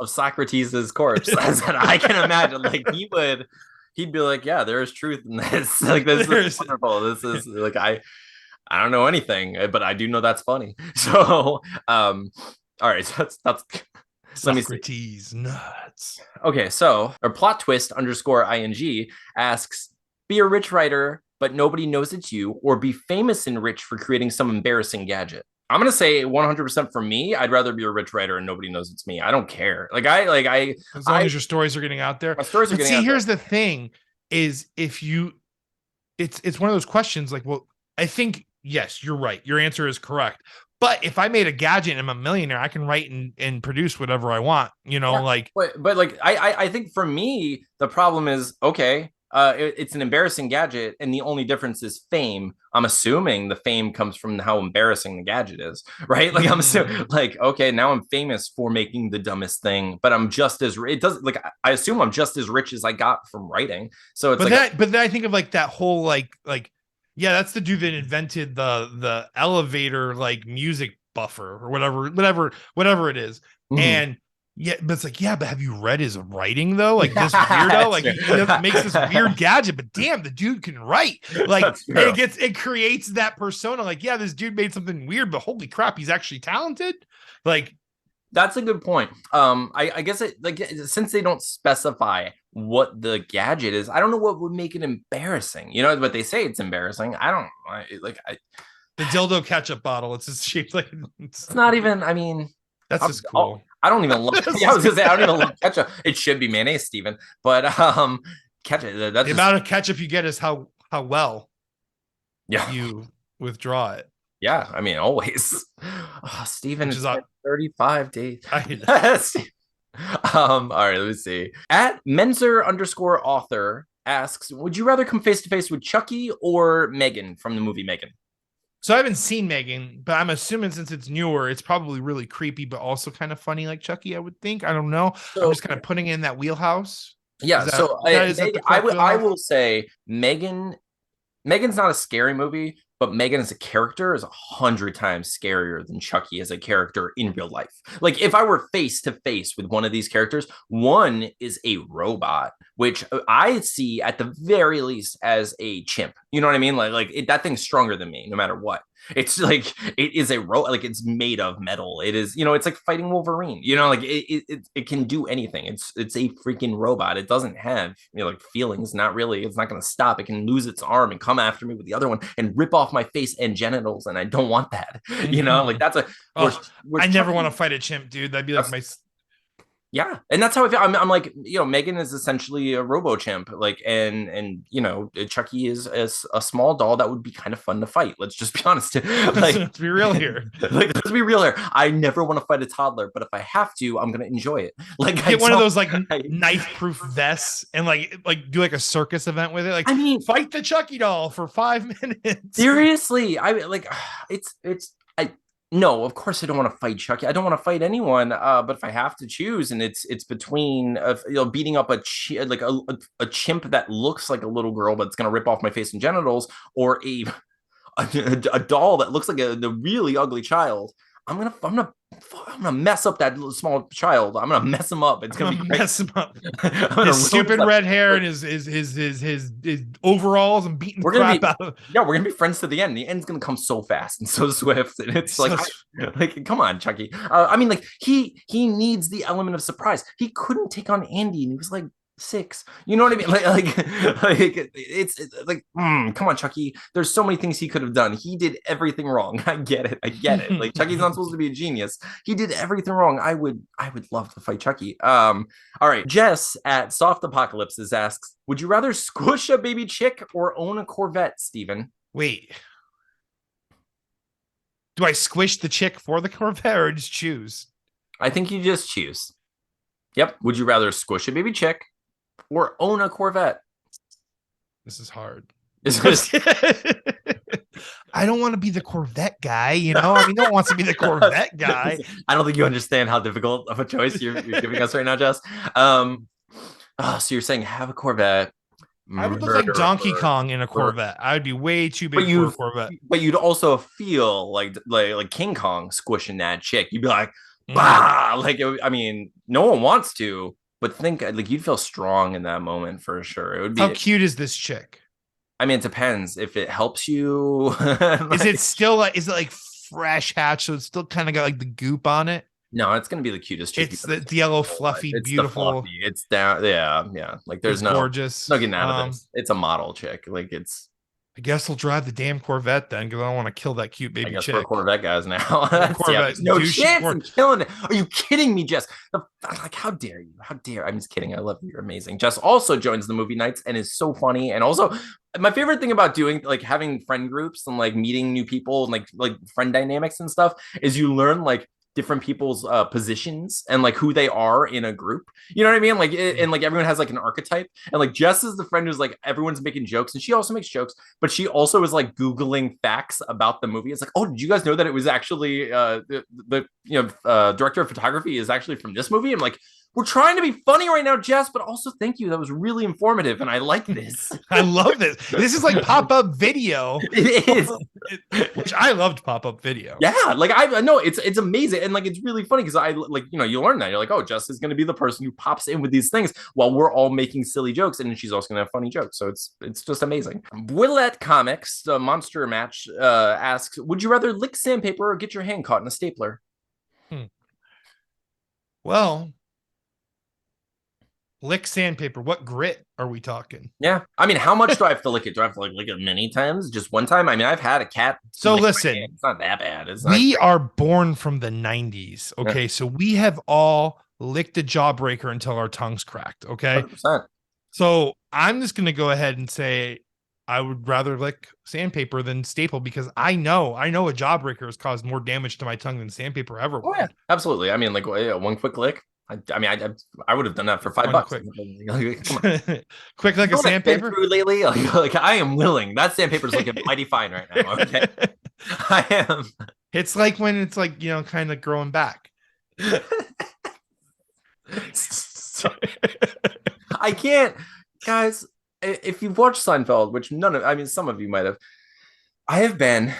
of Socrates' corpse than I can imagine. Like he'd be like, yeah, there is truth in this. Like this is wonderful. This is like I don't know anything, but I do know that's funny. So all right, so that's Socrates nuts. Okay, so our plot twist _ing asks, be a rich writer, but nobody knows it's you, or be famous and rich for creating some embarrassing gadget. I'm gonna say 100% for me. I'd rather be a rich writer and nobody knows it's me. I don't care. As long as your stories are getting out there. My stories are getting out there. Here's the thing: is if you, it's one of those questions. Like, well, I think yes, you're right. Your answer is correct. But if I made a gadget and I'm a millionaire, I can write and produce whatever I want, Yeah, like. but like I think for me the problem is okay. It's an embarrassing gadget, and the only difference is fame. I'm assuming the fame comes from how embarrassing the gadget is, right? Like I'm assuming, like, okay, now I'm famous for making the dumbest thing, but I'm just as it doesn't like I assume I'm just as rich as I got from writing. So it's but then I think of like that whole like yeah, that's the dude that invented the elevator like music buffer or whatever it is. And yeah, but it's like, yeah, but have you read his writing though? Like this weirdo, like he makes this weird gadget, but damn, the dude can write. Like and it creates that persona. Like, yeah, this dude made something weird, but holy crap, he's actually talented. Like, that's a good point. I guess it like since they don't specify what the gadget is, I don't know what would make it embarrassing. You know, but they say it's embarrassing. the dildo ketchup bottle. It's just shaped like it's not even. I mean, that's just cool. I don't even love. Yeah, I was gonna say I don't even love ketchup. It should be mayonnaise, Steven. But ketchup. That's the amount of ketchup you get is how well yeah you withdraw it. Yeah, I mean always. Oh, Steven is 35 days. All right, let me see. At Menzer_author asks, would you rather come face to face with Chucky or Megan from the movie Megan? So I haven't seen Megan, but I'm assuming since it's newer, it's probably really creepy, but also kind of funny like Chucky, I would think. I don't know. So, I'm just kind of putting in that wheelhouse. Yeah, I will say Megan's not a scary movie, but Megan as a character is 100 times scarier than Chucky as a character in real life. Like if I were face to face with one of these characters, one is a robot, which I see at the very least as a chimp. You know what I mean? That thing's stronger than me, no matter what. It's like it is like it's made of metal. It is, it's like fighting Wolverine. Like it can do anything. It's a freaking robot. It doesn't have like feelings. Not really. It's not going to stop. It can lose its arm and come after me with the other one and rip off my face and genitals, and I don't want that. Like that's a. I never want to fight a chimp, dude. That'd be like my. Yeah, and that's how I feel. I'm like, Megan is essentially a robo chimp, like, and Chucky is a small doll that would be kind of fun to fight. Let's just be honest. Like, let's be real here. Let's be real here. I never want to fight a toddler, but if I have to, I'm gonna enjoy it. Like, get one of those like knife-proof vests and like do like a circus event with it. Like, I mean, fight the Chucky doll for 5 minutes. Seriously, No, of course I don't want to fight Chucky. I don't want to fight anyone. But if I have to choose, and it's between beating up a chimp that looks like a little girl, but it's gonna rip off my face and genitals, or a doll that looks like the really ugly child, I'm gonna mess up that small child. I'm gonna mess him up. It's gonna mess him up. His stupid red hair and his overalls and beating the crap out of. Yeah, we're gonna be friends to the end. The end's gonna come so fast and so swift, and it's like come on, Chucky. I mean, like he needs the element of surprise. He couldn't take on Andy, and he was like 6. You know what I mean? Like it's like, come on, Chucky. There's so many things he could have done. He did everything wrong. I get it. Like Chucky's not supposed to be a genius. He did everything wrong. I would love to fight Chucky. All right. Jess at Soft Apocalypses asks, would you rather squish a baby chick or own a Corvette, Steven? Wait. Do I squish the chick for the Corvette or just choose? I think you just choose. Yep. Would you rather squish a baby chick or own a Corvette? This is hard. I don't want to be the Corvette guy, I mean, no one wants to be the Corvette guy. I don't think you understand how difficult of a choice you're giving us right now, Jess. So you're saying have a Corvette. I would look like Donkey Kong in a Corvette. I would be way too big for a Corvette. But you'd also feel like King Kong squishing that chick. You'd be like, bah! Like, I mean, no one wants to. But think like you'd feel strong in that moment for sure. It would be. How cute is this chick? I mean, it depends if it helps you. Is it still is it like fresh hatch? So it's still kind of got like the goop on it. No, it's gonna be the cutest chick. It's the yellow, fluffy, it's beautiful. Fluffy. It's down. Yeah. Like there's gorgeous. No getting out of this. It's a model chick. Like it's. I guess I'll drive the damn Corvette then, because I don't want to kill that cute I baby guess chick. we're Corvette guys now. Corvette, There's no douchey chance I'm killing it. Are you kidding me, Jess? Like, how dare you? How dare? I'm just kidding. I love you. You're amazing. Jess also joins the movie nights and is so funny. And also, my favorite thing about doing like having friend groups and like meeting new people and like friend dynamics and stuff is you learn like different people's positions and like who they are in a group. You know what I mean? Like, and like everyone has like an archetype. And like Jess is the friend who's like everyone's making jokes, and she also makes jokes, but she also is like Googling facts about the movie. It's like, oh, did you guys know that it was actually the director of photography is actually from this movie? I'm like, we're trying to be funny right now, Jess, but also thank you. That was really informative, and I like this. I love this. This is like pop-up video. It is. Which I loved pop-up video. Yeah, like I know it's amazing, and like it's really funny because I like you learn that you're like, oh, Jess is going to be the person who pops in with these things while we're all making silly jokes, and she's also going to have funny jokes. So it's just amazing. Willette Comics, the Monster Match, asks, would you rather lick sandpaper or get your hand caught in a stapler? Well, lick sandpaper. What grit are we talking? Yeah. I mean, how much do I have to lick it? Do I have to like lick it many times? Just one time? I mean, I've had a cat. So listen, it's not that bad. We are born from the 90s. Okay. Yeah. So we have all licked a jawbreaker until our tongues cracked. Okay. 100%. So I'm just going to go ahead and say I would rather lick sandpaper than staple, because I know a jawbreaker has caused more damage to my tongue than sandpaper ever would. Oh, yeah. Absolutely. I mean, like one quick lick. I would have done that for $5. Quick like a sandpaper lately. Like I am willing. That sandpaper's looking mighty fine right now. Okay, I am. It's like when it's like kind of growing back. I can't, guys. If you've watched Seinfeld, which some of you might have, I have been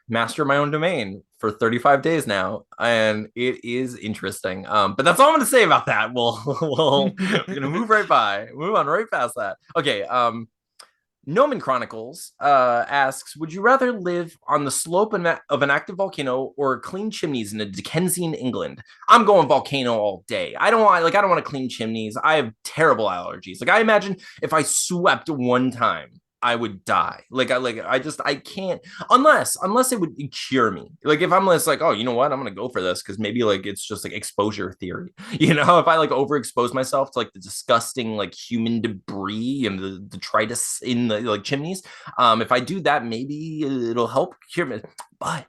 master of my own domain for 35 days now, and it is interesting. But that's all I'm going to say about that. We're going to move on right past that. Okay. Noman Chronicles asks, would you rather live on the slope of an active volcano or clean chimneys in a Dickensian England? I'm going volcano all day. I don't want to clean chimneys. I have terrible allergies. Like I imagine if I swept one time, I would die. I can't unless it would cure me. Like if I'm just like, oh, you know what, I'm gonna go for this because maybe like it's just like exposure theory. If I like overexpose myself to like the disgusting like human debris and the detritus in the like chimneys, if I do that, maybe it'll help cure me. But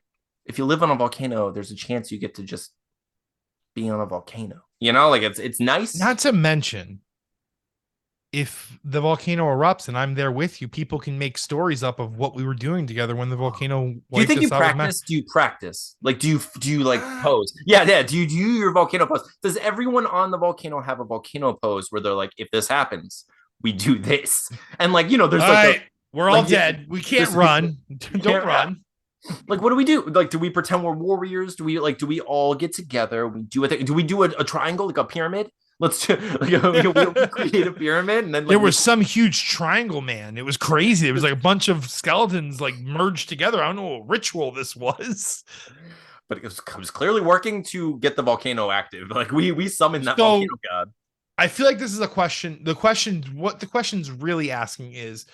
if you live on a volcano, there's a chance you get to just be on a volcano. Like it's nice. Not to mention, if the volcano erupts and I'm there with you, people can make stories up of what we were doing together when the volcano. Do you think you practice? Do you practice? Like, do you like pose? Yeah. Do you do your volcano pose? Does everyone on the volcano have a volcano pose where they're like, if this happens, we do this? And like, there's we're all dead. We can't run. Don't run. Like, what do we do? Like, do we pretend we're warriors? Do we all get together? We do do we do a triangle, like a pyramid? Let's create a pyramid, and then there was some huge triangle, man. It was crazy. It was like a bunch of skeletons like merged together. I don't know what ritual this was, but it was clearly working to get the volcano active. Like we summoned that volcano god. I feel like this is a question. What the question's really asking is,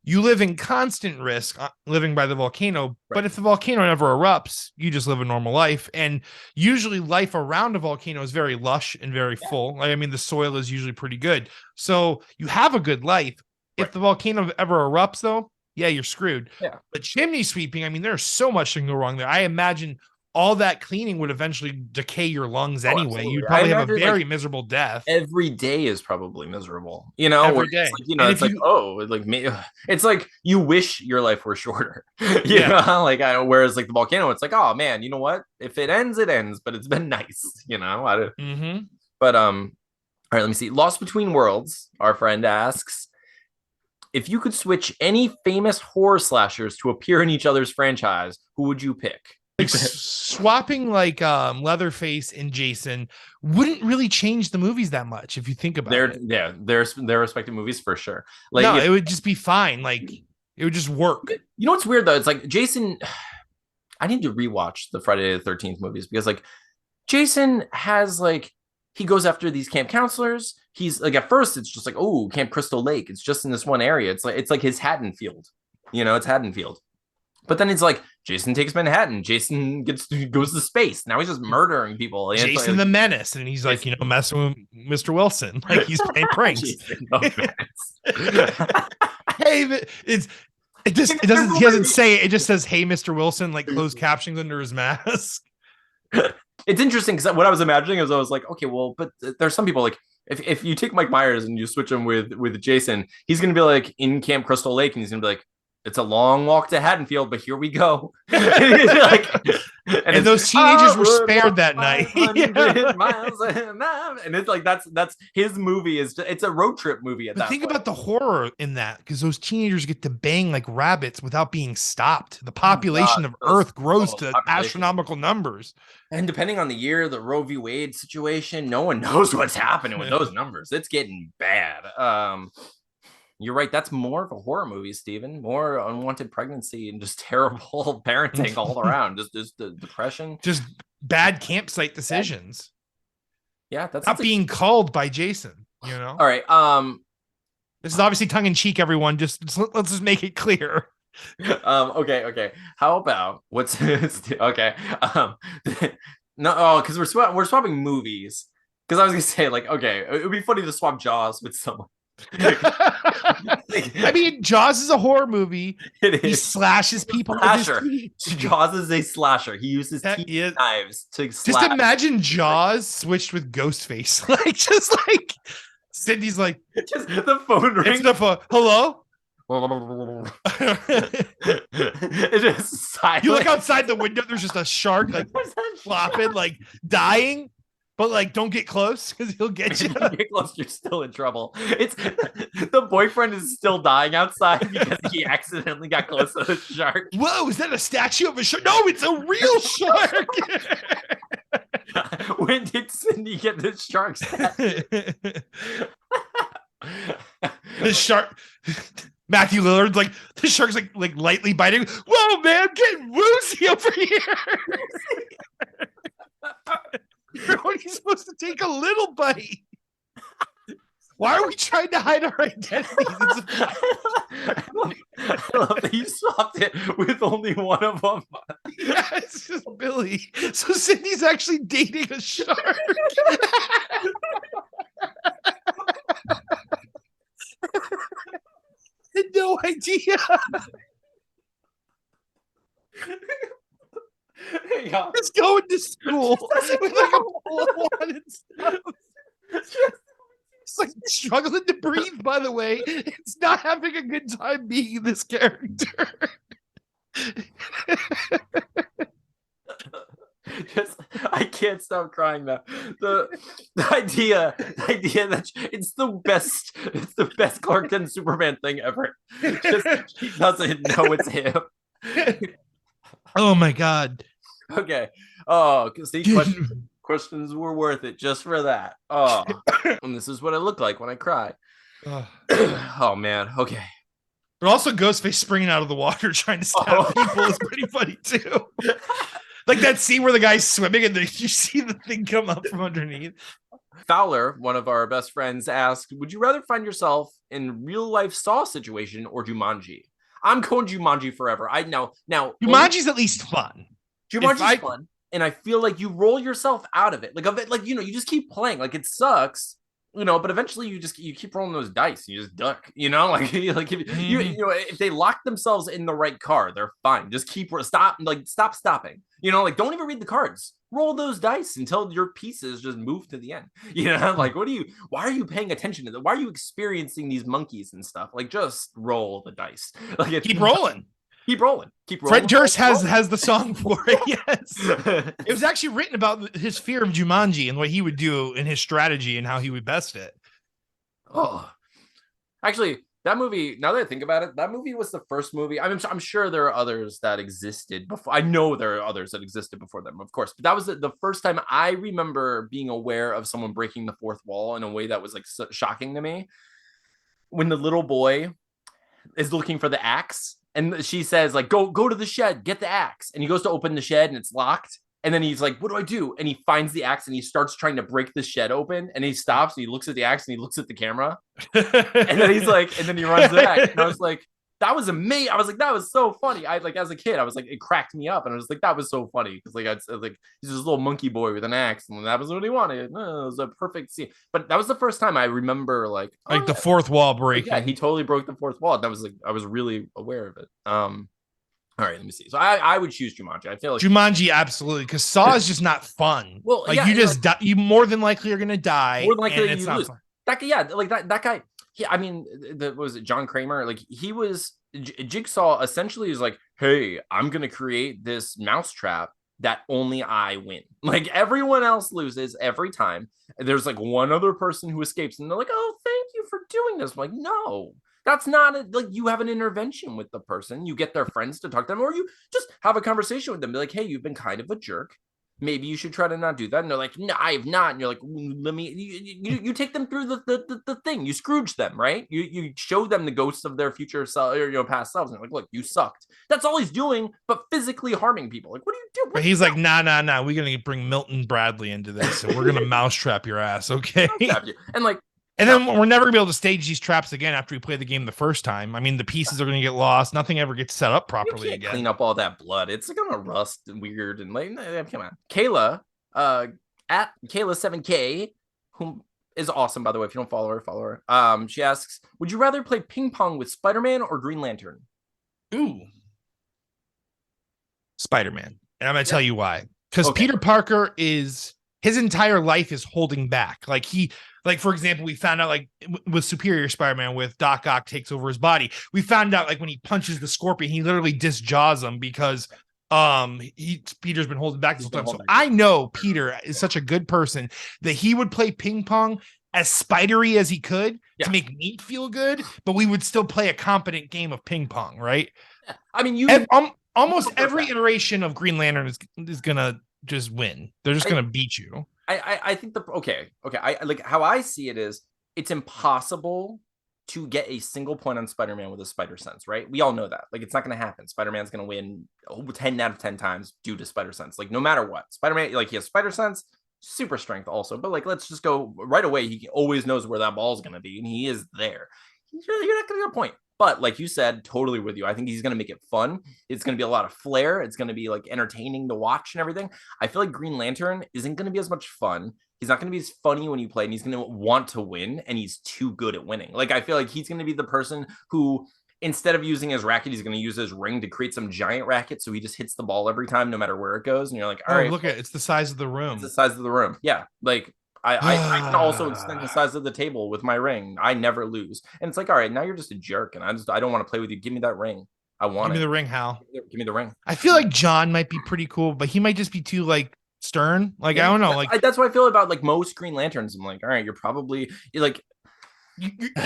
you live in constant risk living by the volcano, right. But if the volcano never erupts, you just live a normal life. And usually life around a volcano is very lush and very full. Like, I mean, the soil is usually pretty good. So you have a good life. Right. If the volcano ever erupts, though, yeah, you're screwed. Yeah. But chimney sweeping, I mean, there's so much that can go wrong there. I imagine all that cleaning would eventually decay your lungs anyway. Absolutely. You'd probably have a very miserable death. Every day is probably miserable, Every day. It's it's like you wish your life were shorter. You know, like whereas like the volcano, it's like, oh man, you know what? If it ends, it ends. But it's been nice, But all right, let me see. Lost Between Worlds. Our friend asks, if you could switch any famous horror slashers to appear in each other's franchise, who would you pick? Like swapping like Leatherface and Jason wouldn't really change the movies that much if you think about it. Yeah, their respective movies for sure. Like no, it would just be fine. Like it would just work. You know what's weird though? It's like Jason. I need to rewatch the Friday the 13th movies because like Jason has like he goes after these camp counselors. He's like at first it's just like, oh, Camp Crystal Lake. It's just in this one area. It's like his Haddonfield. It's Haddonfield. But then it's like Jason takes Manhattan. Jason goes to space. Now he's just murdering people. And Jason the Menace, and he's like, messing with Mr. Wilson, like he's playing pranks. Jason the Menace. Hey, it doesn't. He doesn't say it. It just says, "Hey, Mr. Wilson," like closed captions under his mask. It's interesting because what I was imagining is I was like, okay, well, but there's some people like if you take Mike Myers and you switch him with Jason, he's gonna be like in Camp Crystal Lake, and he's gonna be like, it's a long walk to Haddonfield, but here we go. and those teenagers were spared that night. And it's like that's his movie. It's a road trip movie at that think point. About the horror in that, because those teenagers get to bang like rabbits without being stopped. The population of Earth grows to astronomical numbers. And depending on the year, the Roe v. Wade situation, no one knows what's happening with those numbers. It's getting bad. You're right. That's more of a horror movie, Steven. More unwanted pregnancy and just terrible parenting all around. Just the depression. Just bad campsite decisions. Yeah, that's not being called by Jason. All right. This is obviously tongue in cheek, everyone. Let's just make it clear. Okay. How about what's okay? No, because we're swapping movies. Because I was gonna say, like, okay, it would be funny to swap Jaws with someone. I mean, Jaws is a horror movie. He slashes people. Jaws is a slasher. He uses knives to slash. Just imagine Jaws switched with Ghostface. Like, just like Cindy's like, just the phone rings. It's the phone. Hello. It is silent. You look outside the window. There's just a shark like flopping, like dying. But like, don't get close because he'll get you. If you get close, you're still in trouble. It's the boyfriend is still dying outside because he accidentally got close to the shark. Whoa, is that a statue of a shark? No, it's a real shark. When did Cindy get this shark statue? The shark. Matthew Lillard's like, the shark's like lightly biting. Whoa, man, I'm getting woozy over here. You're only supposed to take a little bite. Why are we trying to hide our identities? I love that you swapped it with only one of them. Yeah, it's just Billy. So Cindy's actually dating a shark. Had no idea. He's going to school with like a pole on and stuff. It's like struggling to breathe, by the way. It's not having a good time being this character. I can't stop crying now. The idea that it's the best Clark Kent Superman thing ever. Just, he doesn't know it's him. Oh my God. Okay. Oh, because these questions were worth it just for that. Oh, and this is what I look like when I cry. Oh man. Okay. But also Ghostface springing out of the water trying to stab people is pretty funny too. Like that scene where the guy's swimming and you see the thing come up from underneath. Fowler, one of our best friends, asked, would you rather find yourself in real life Saw situation or Jumanji? I'm going Jumanji forever. Now Jumanji's at least fun. Jumanji's fun, and I feel like you roll yourself out of it. Like you just keep playing. Like it sucks, but eventually you keep rolling those dice. And you just duck, like if they lock themselves in the right car, they're fine. Just stop stopping. Don't even read the cards. Roll those dice until your pieces just move to the end. Like why are you paying attention to that? Why are you experiencing these monkeys and stuff? Like just roll the dice. Like keep rolling. Keep rolling. Fred Durst has the song for it. Yes. It was actually written about his fear of Jumanji and what he would do in his strategy and how he would best it. Oh, actually, that movie, now that I think about it, that movie was the first movie. I'm sure there are others that existed before. I know there are others that existed before them, of course. But that was the first time I remember being aware of someone breaking the fourth wall in a way that was like shocking to me. When the little boy is looking for the axe. And she says, like, go to the shed, get the axe. And he goes to open the shed and it's locked. And then he's like, what do I do? And he finds the axe and he starts trying to break the shed open. And he stops and he looks at the axe and he looks at the camera. And then he's like, and then he runs back. And I was like, that was amazing. I was like, that was so funny. I like as a kid, I was like, it cracked me up, and I was like, that was so funny because like I was like, he's this little monkey boy with an axe, and that was what he wanted. It was a perfect scene. But that was the first time I remember like the fourth wall breaking. Yeah, he totally broke the fourth wall. That was like I was really aware of it. All right, let me see. So I would choose Jumanji. I feel like Jumanji, absolutely, because Saw is just not fun. Well, like yeah, you just die, you more than likely are gonna die. More than likely it's you not lose. fun. That guy, yeah, like that guy. Yeah, I mean, was it John Kramer? Like he was Jigsaw. Essentially, is like, hey, I'm gonna create this mousetrap that only I win. Like everyone else loses every time. There's like one other person who escapes, and they're like, oh, thank you for doing this. I'm like, no. That's not it. Like you have an intervention with the person. You get their friends to talk to them, or you just have a conversation with them. Be like, hey, you've been kind of a jerk. Maybe you should try to not do that. And they're like, no, I have not. And you're like, let me, you take them through the thing. You Scrooge them, right? You show them the ghosts of their future self or past selves. And like, look, you sucked. That's all he's doing, but physically harming people. Like, what do you do? But he's like, nah. We're going to bring Milton Bradley into this. And we're going to mousetrap your ass. Okay. And like, and then we're never gonna be able to stage these traps again after we play the game the first time. I mean, the pieces are gonna get lost. Nothing ever gets set up properly again. Clean up all that blood. It's gonna rust and weird and like, come on. Kayla, at Kayla7K, who is awesome by the way. If you don't follow her. She asks, would you rather play ping pong with Spider-Man or Green Lantern? Ooh, Spider-Man, and I'm gonna tell you why. Because Peter Parker is his entire life is holding back. Like, for example, we found out like with Superior Spider-Man with Doc Ock takes over his body. We found out like when he punches the Scorpion, he literally disjaws him because Peter's been holding back this whole time. So I know Peter is such a good person that he would play ping pong as spidery as he could to make me feel good, but we would still play a competent game of ping pong, right? Yeah. I mean, almost every iteration of Green Lantern is gonna just win. They're just gonna beat you. I think I like how I see it is it's impossible to get a single point on Spider-Man with a spider sense, right? We all know that. Like it's not going to happen. Spider-Man's going to win 10 out of 10 times due to spider sense. Like no matter what. Spider-Man, like he has spider sense, super strength also, but like let's just go right away. He always knows where that ball's going to be and he is there. You're not going to get a point. But like you said, totally with you. I think he's going to make it fun. It's going to be a lot of flair. It's going to be like entertaining to watch and everything. I feel like Green Lantern isn't going to be as much fun. He's not going to be as funny when you play, and he's going to want to win, and he's too good at winning. Like I feel like he's going to be the person who, instead of using his racket, he's going to use his ring to create some giant racket. So he just hits the ball every time, no matter where it goes. And you're like, all right, look at it's the size of the room. It's the size of the room. Yeah, like. I can also extend the size of the table with my ring. I never lose. And it's like, all right, now you're just a jerk. And I don't want to play with you. Give me that ring. I want it. Give me the ring, Hal. Give me the ring. I feel like John might be pretty cool, but he might just be too like stern. Like, I don't know. Like that's what I feel about like most Green Lanterns. I'm like, all right, you're like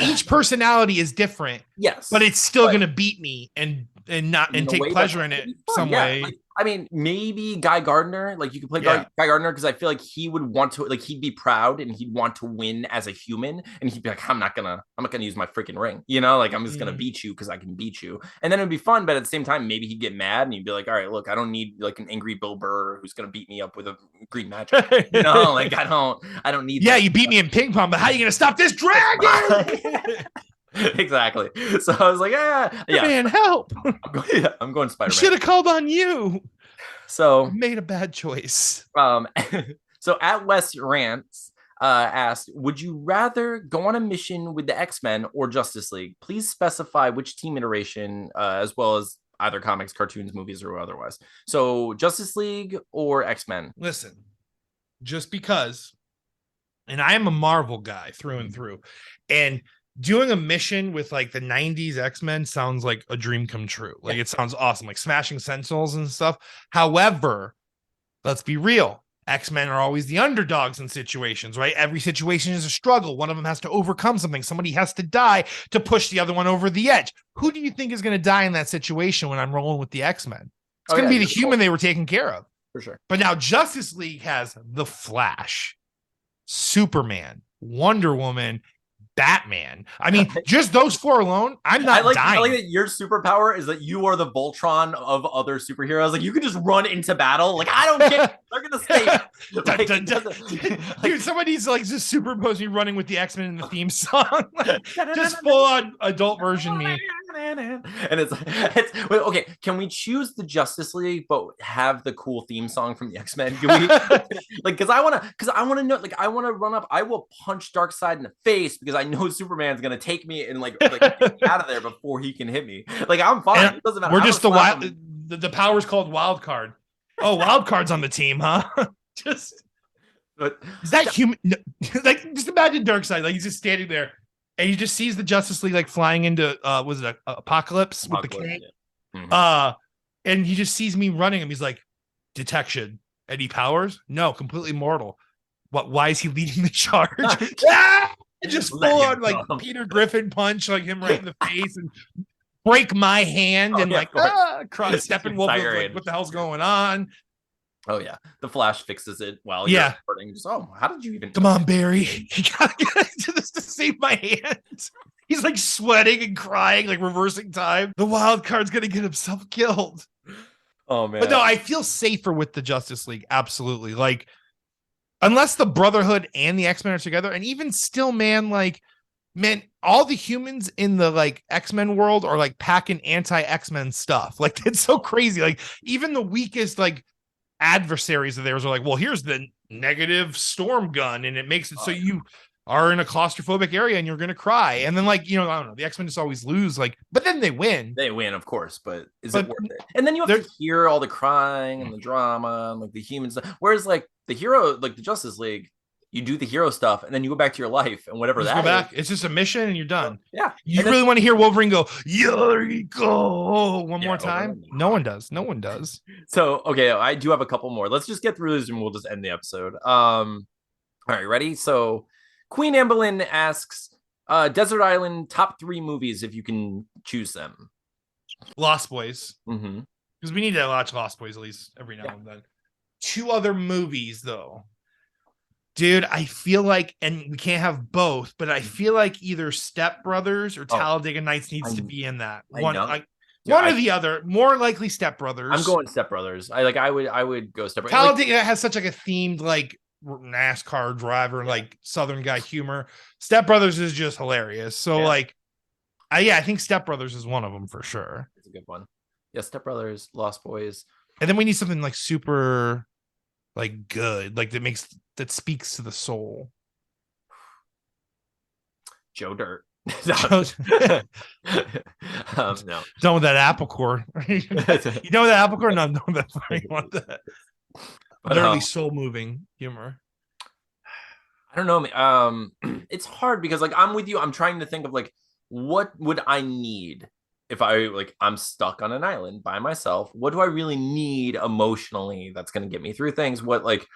each personality is different. Yes. But it's still gonna beat me and take pleasure in it some way. Like, I mean, maybe Guy Gardner, like you could play Guy Gardner because I feel like he would want to, like he'd be proud and he'd want to win as a human, and he'd be like, I'm not gonna use my freaking ring, like I'm just gonna beat you because I can beat you, and then it'd be fun. But at the same time, maybe he'd get mad and he'd be like, all right, look, I don't need like an angry Bill Burr who's gonna beat me up with a green magic, like I don't need. Yeah, you beat me in ping pong, but how are you gonna stop this dragon? Exactly. So I was like, man, help. I'm going Spider-Man. Should have called on you. So I made a bad choice. So at West Rants asked, would you rather go on a mission with the X-Men or Justice League? Please specify which team iteration, as well as either comics, cartoons, movies, or otherwise. So Justice League or X-Men? Listen, just because, and I am a Marvel guy through and through, and doing a mission with like the 90s X-Men sounds like a dream come true. Like it sounds awesome, like smashing Sentinels and stuff. However, let's be real. X-Men are always the underdogs in situations, right? Every situation is a struggle. One of them has to overcome something. Somebody has to die to push the other one over the edge. Who do you think is going to die in that situation when I'm rolling with the X-Men? It's going to be the human they were taking care of. For sure. But now Justice League has the Flash, Superman, Wonder Woman, Batman. I mean, just those four alone, I'm not dying. I like that your superpower is that you are the Voltron of other superheroes. Like you can just run into battle. Like I don't get. They're gonna stay. Dude, somebody's like just superimposing running with the X-Men in the theme song. Just full on adult version me. And it's wait, okay. Can we choose the Justice League, but have the cool theme song from the X-Men? Can we like because I want to know, like I want to run up. I will punch Darkseid in the face because I know Superman's gonna take me and like get me out of there before he can hit me. Like I'm fine. And it doesn't matter. we're just the wild. The power's called Wild Card. Oh, Wild Card's on the team, huh? Just. But is that human? Like, just imagine Darkseid. Like he's just standing there. And he just sees the Justice League like flying into was it Apocalypse with the king? Yeah. Mm-hmm. And he just sees me running him. He's like, detection. Any powers? No, completely mortal. What? Why is he leading the charge? Just full on like Peter Griffin punch, like him right in the face and break my hand and cross Steppenwolf. Like, what the hell's going on? Oh yeah, the Flash fixes it while you're recording. Just how did you even? Come on, Barry! You gotta get into this to save my hands. He's like sweating and crying, like reversing time. The Wild Card's gonna get himself killed. Oh man! But no, I feel safer with the Justice League. Absolutely, like unless the Brotherhood and the X-Men are together, and even still, man, all the humans in the like X-Men world are like packing anti-X-Men stuff. Like it's so crazy. Like even the weakest like adversaries of theirs are like, well, here's the negative storm gun, and it makes it so you are in a claustrophobic area and you're gonna cry. And then like, I don't know, the X-Men just always lose, like, but then they win, of course, but is it worth it? And then you have to hear all the crying and the drama and like the humans, whereas like the hero, like the Justice League, you do the hero stuff and then you go back to your life and whatever that is. It's just a mission and you're done. Yeah. You really want to hear Wolverine go, Yuriko, one more time? No one does. So, okay, I do have a couple more. Let's just get through this and we'll just end the episode. All right, ready? So Queen Amberlynn asks, Desert Island top 3 movies if you can choose them. Lost Boys. Mm-hmm. Because we need to watch Lost Boys at least every now and then. 2 other movies, though. Dude, I feel like, and we can't have both, but I feel like either Step Brothers or Talladega Nights needs to be in that. One or the other. More likely Step Brothers. I'm going Step Brothers. I would go Step Brothers. Talladega has such like a themed like NASCAR driver, like Southern guy humor. Step Brothers is just hilarious. So I think Step Brothers is one of them for sure. It's a good one. Yeah, Step Brothers, Lost Boys, and then we need something like super, like good, like that speaks to the soul. Joe Dirt. No. No. Done with that apple core. You know that apple core? No, that I want that. Literally soul moving humor. I don't know. It's hard because like I'm with you. I'm trying to think of like what would I need if I'm stuck on an island by myself. What do I really need emotionally that's going to get me through things? What like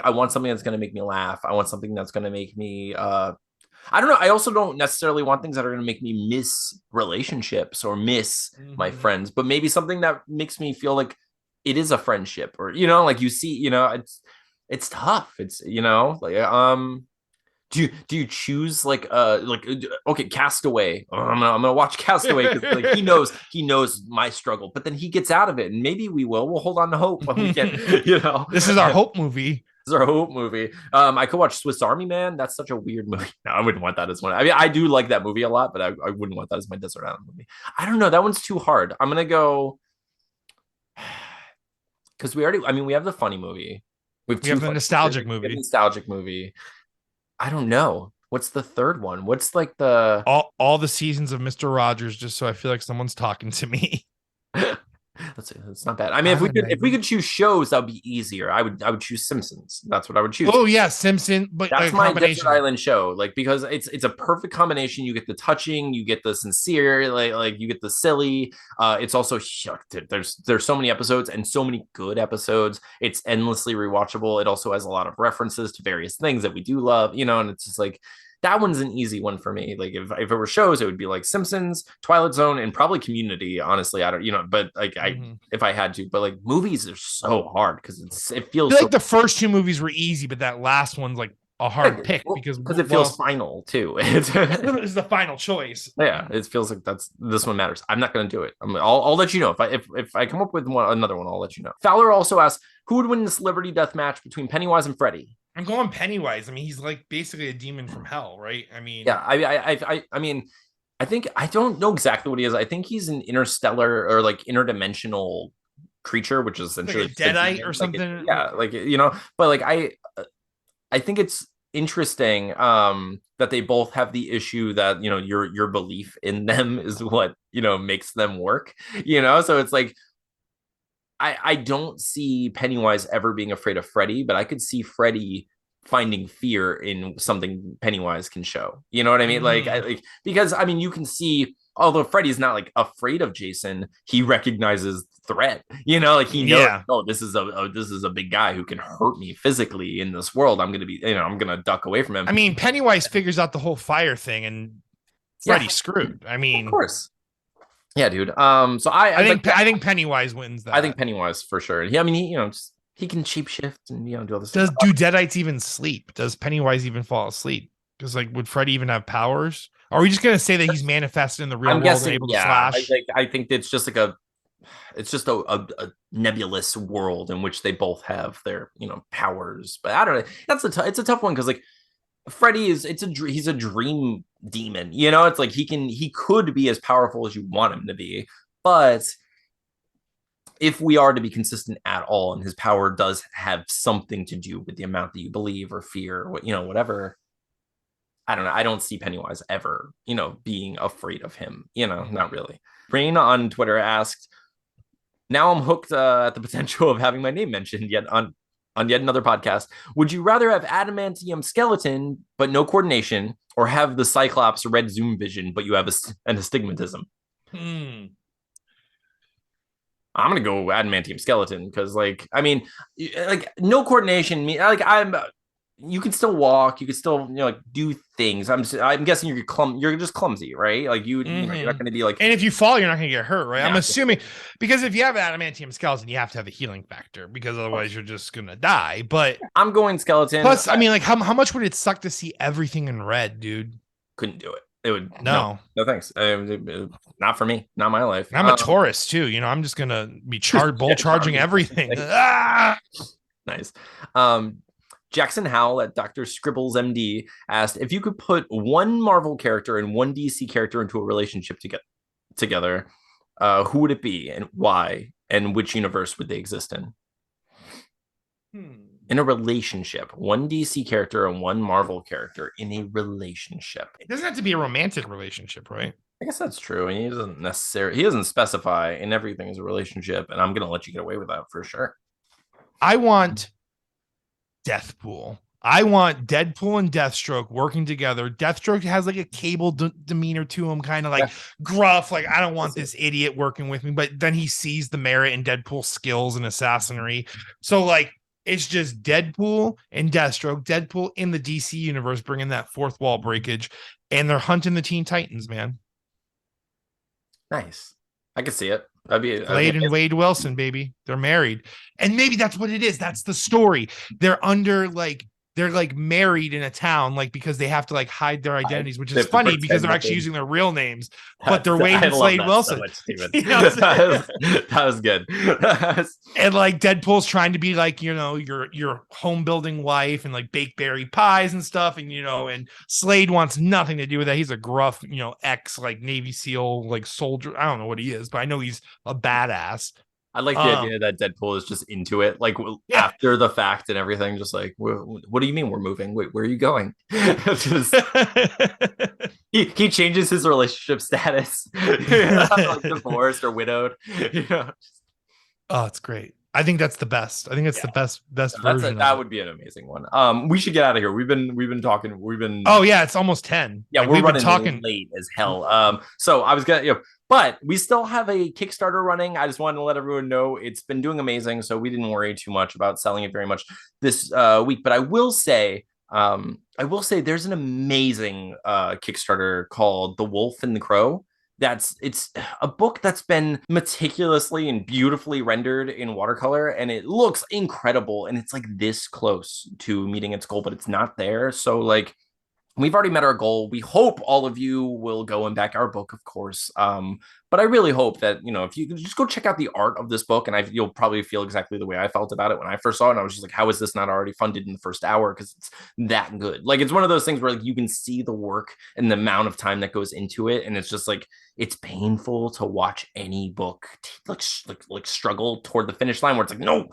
I want something that's going to make me laugh. I want something that's going to make me I don't know. I also don't necessarily want things that are going to make me miss relationships or miss my friends, but maybe something that makes me feel like it is a friendship, or like you see, it's tough. It's like do you choose like okay, Castaway. I'm gonna watch Castaway because like he knows my struggle, but then he gets out of it, and maybe we'll hold on to hope when we get this is our hope movie. This is our hope movie. I could watch Swiss Army Man. That's such a weird movie. No, I wouldn't want that as one. I mean, I do like that movie a lot, but I wouldn't want that as my Desert Island movie. I don't know. That one's too hard. I'm gonna go because we have the funny movie. We have the nostalgic movie. I don't know. What's the third one? What's like the all the seasons of Mr. Rogers? Just so I feel like someone's talking to me. That's not bad. I mean, if we could choose shows, that would be easier. I would choose Simpsons. That's what I would choose. Oh yeah, Simpson. But that's my Desert Island show. Like because it's a perfect combination. You get the touching, you get the sincere, like you get the silly. It's also there's so many episodes and so many good episodes. It's endlessly rewatchable. It also has a lot of references to various things that we do love. And it's just like. That one's an easy one for me. Like if it were shows, it would be like Simpsons, Twilight Zone, and probably Community. Honestly, I don't, but like if I had to, but like movies are so hard because it feels like the first 2 movies were easy, but that last one's like a hard pick because it feels final too. It's the final choice. Yeah, it feels like this one matters. I'm not going to do it. I'll let you know if I come up with another one. I'll let you know. Fowler also asked, who would win the celebrity death match between Pennywise and Freddy? I'm going Pennywise. I mean, he's like basically a demon from hell, right? I mean, yeah. I mean, I don't know exactly what he is. I think he's an interstellar or like interdimensional creature, which is Like a essentially just a deadite or demon. something. Yeah, like but like I think it's interesting that they both have the issue that your belief in them is what makes them work. So it's like I don't see Pennywise ever being afraid of Freddy, but I could see Freddy finding fear in something Pennywise can show. You know what I mean? Because I mean you can see, although Freddy's not like afraid of Jason, he recognizes threat. Like he knows, Yeah. oh, this is a big guy who can hurt me physically in this world. I'm gonna duck away from him. I mean, Pennywise figures out the whole fire thing, and Yeah, Freddy's screwed. I of mean, course. Yeah, dude. So I think Pennywise wins that. I think Pennywise for sure. I mean, he can shape and do all this stuff. Do Deadites even sleep? Does Pennywise even fall asleep? Because like, would Freddy even have powers? Are we just gonna say that he's manifested in the real I'm world guessing, and able to yeah. slash? I think it's just like it's just a nebulous world in which they both have their powers. But I don't know. It's a tough one because like Freddy he's a dream demon. It's like he could be as powerful as you want him to be, but if we are to be consistent at all, and his power does have something to do with the amount that you believe or fear, whatever. I don't know. I don't see Pennywise ever, being afraid of him. Not really. Rain on Twitter asked, "Now I'm hooked at the potential of having my name mentioned yet on yet another podcast. Would you rather have adamantium skeleton but no coordination, or have the Cyclops red zoom vision but you have an astigmatism?" I'm gonna go adamantium skeleton because, like, I mean, like no coordination. You can still walk. You can still, like do things. I'm guessing you're just clumsy, right? Like you're not gonna be like. And if you fall, you're not gonna get hurt, right? Yeah. I'm assuming because if you have adamantium skeleton, you have to have a healing factor because otherwise you're just gonna die. But I'm going skeleton. Plus, I mean, like how much would it suck to see everything in red, dude? Couldn't do it. It would no thanks. Not for me. Not my life. I'm a Taurus too. I'm just gonna be charging everything. Nice. Jackson Howell at Dr. Scribbles MD asked, if you could put one Marvel character and one DC character into a relationship together, who would it be and why, and which universe would they exist in? In a relationship, one DC character and one Marvel character in a relationship. It doesn't have to be a romantic relationship, right? I guess that's true. And he doesn't specify, and everything is a relationship, and I'm gonna let you get away with that for sure. I want Deathpool. I want Deadpool and Deathstroke working together. Deathstroke has like a Cable demeanor to him, kind of like gruff. Like, I don't want this idiot working with me, but then he sees the merit in Deadpool's skills and assassinry. So like, it's just Deadpool and Deathstroke. Deadpool in the DC universe, bringing that fourth wall breakage, and they're hunting the Teen Titans, man. Nice. I can see it. Blade and Wade Wilson, baby. They're married. And maybe that's what it is. That's the story. They're married in a town, like, because they have to like hide their identities, which is funny because they're actually using their real names, but they're Wade and Slade Wilson. So much, that was good. And like Deadpool's trying to be like, your home building wife and like bake berry pies and stuff. And, and Slade wants nothing to do with that. He's a gruff, ex like Navy SEAL, like soldier. I don't know what he is, but I know he's a badass. I like the idea that Deadpool is just into it, like after the fact and everything, just like, what do you mean we're moving? Wait, where are you going? he changes his relationship status, like divorced or widowed. Oh, it's great. I think that's the best. I think it's the best version. That would be an amazing one. We should get out of here. We've been talking. Oh yeah, it's almost 10. Yeah, we've been talking late as hell. So I was gonna, but we still have a Kickstarter running. I just wanted to let everyone know it's been doing amazing. So we didn't worry too much about selling it very much this week. But I will say there's an amazing Kickstarter called The Wolf and the Crow. It's a book that's been meticulously and beautifully rendered in watercolor, and it looks incredible. And it's like this close to meeting its goal, but it's not there. So like, we've already met our goal. We hope all of you will go and back our book, of course. But I really hope that, if you just go check out the art of this book, and you'll probably feel exactly the way I felt about it when I first saw it. And I was just like, how is this not already funded in the first hour? Because it's that good. Like, it's one of those things where like you can see the work and the amount of time that goes into it. And it's just like, it's painful to watch any book like struggle toward the finish line where it's like, no,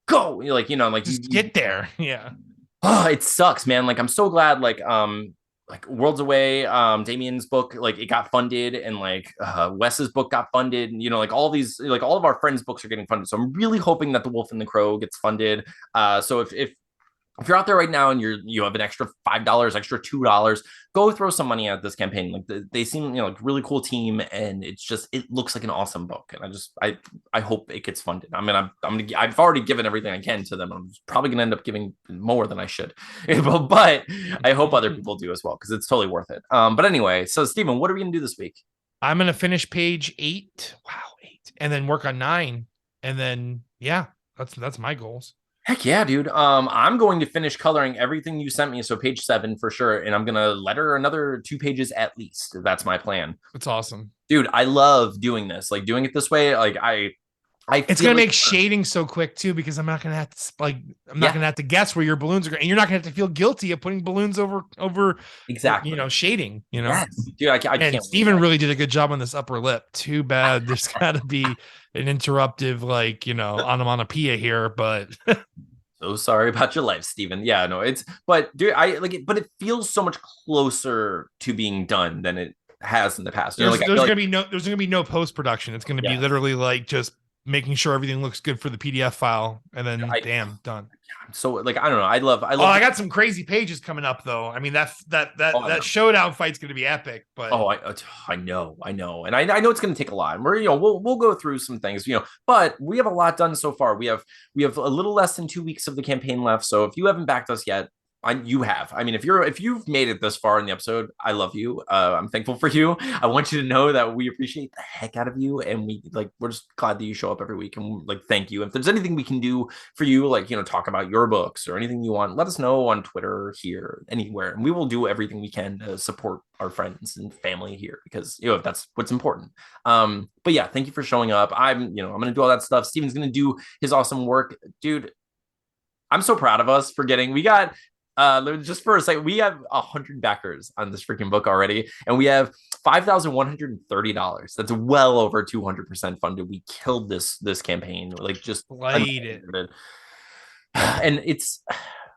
go. You're like just get there. Yeah. Oh, it sucks, man. Like, I'm so glad, like Worlds Away, Damien's book, like it got funded, and like Wes's book got funded, and like all these, like all of our friends' books are getting funded. So I'm really hoping that The Wolf and the Crow gets funded. So if you're out there right now and you have an extra $5, extra $2, go throw some money at this campaign. Like they seem, like really cool team, and it looks like an awesome book. And I hope it gets funded. I mean, I've already given everything I can to them. I'm probably gonna end up giving more than I should, but I hope other people do as well, because it's totally worth it. But anyway, so Steven, what are we gonna do this week? I'm gonna finish page 8. Wow, 8, and then work on 9, and then yeah, that's my goals. Heck yeah, dude. I'm going to finish coloring everything you sent me. So page 7 for sure. And I'm going to letter another 2 pages at least. That's my plan. That's awesome. Dude, I love doing this. Like doing it this way. Like it's going to make shading so quick too, because I'm not going to have to I'm not going to have to guess where your balloons are going, and you're not going to have to feel guilty of putting balloons over exactly, shading, Yes. Dude, I and can't. Steven really did a good job on this upper lip. Too bad there's got to be an interruptive, onomatopoeia here, but so sorry about your life, Steven. Yeah, no, but dude, I like it, but it feels so much closer to being done than it has in the past. There's gonna be no post-production. It's gonna be literally like just making sure everything looks good for the PDF file, and then done. So like, I don't know. I love. I got some crazy pages coming up though. I mean, that showdown fight's going to be epic. But I know, and I know it's going to take a lot. And we'll go through some things, but we have a lot done so far. We have a little less than 2 weeks of the campaign left. So if you haven't backed us yet, you have. I mean, if you've made it this far in the episode, I love you. I'm thankful for you. I want you to know that we appreciate the heck out of you, and we're just glad that you show up every week, and thank you. If there's anything we can do for you, talk about your books or anything you want, let us know on Twitter, here, anywhere, and we will do everything we can to support our friends and family here, because that's what's important. But yeah, thank you for showing up. I'm gonna do all that stuff. Steven's gonna do his awesome work, dude. I'm so proud of us for we got. Just for a second, we have 100 backers on this freaking book already, and we have $5,130. That's well over 200% funded. We killed this campaign, just played it. And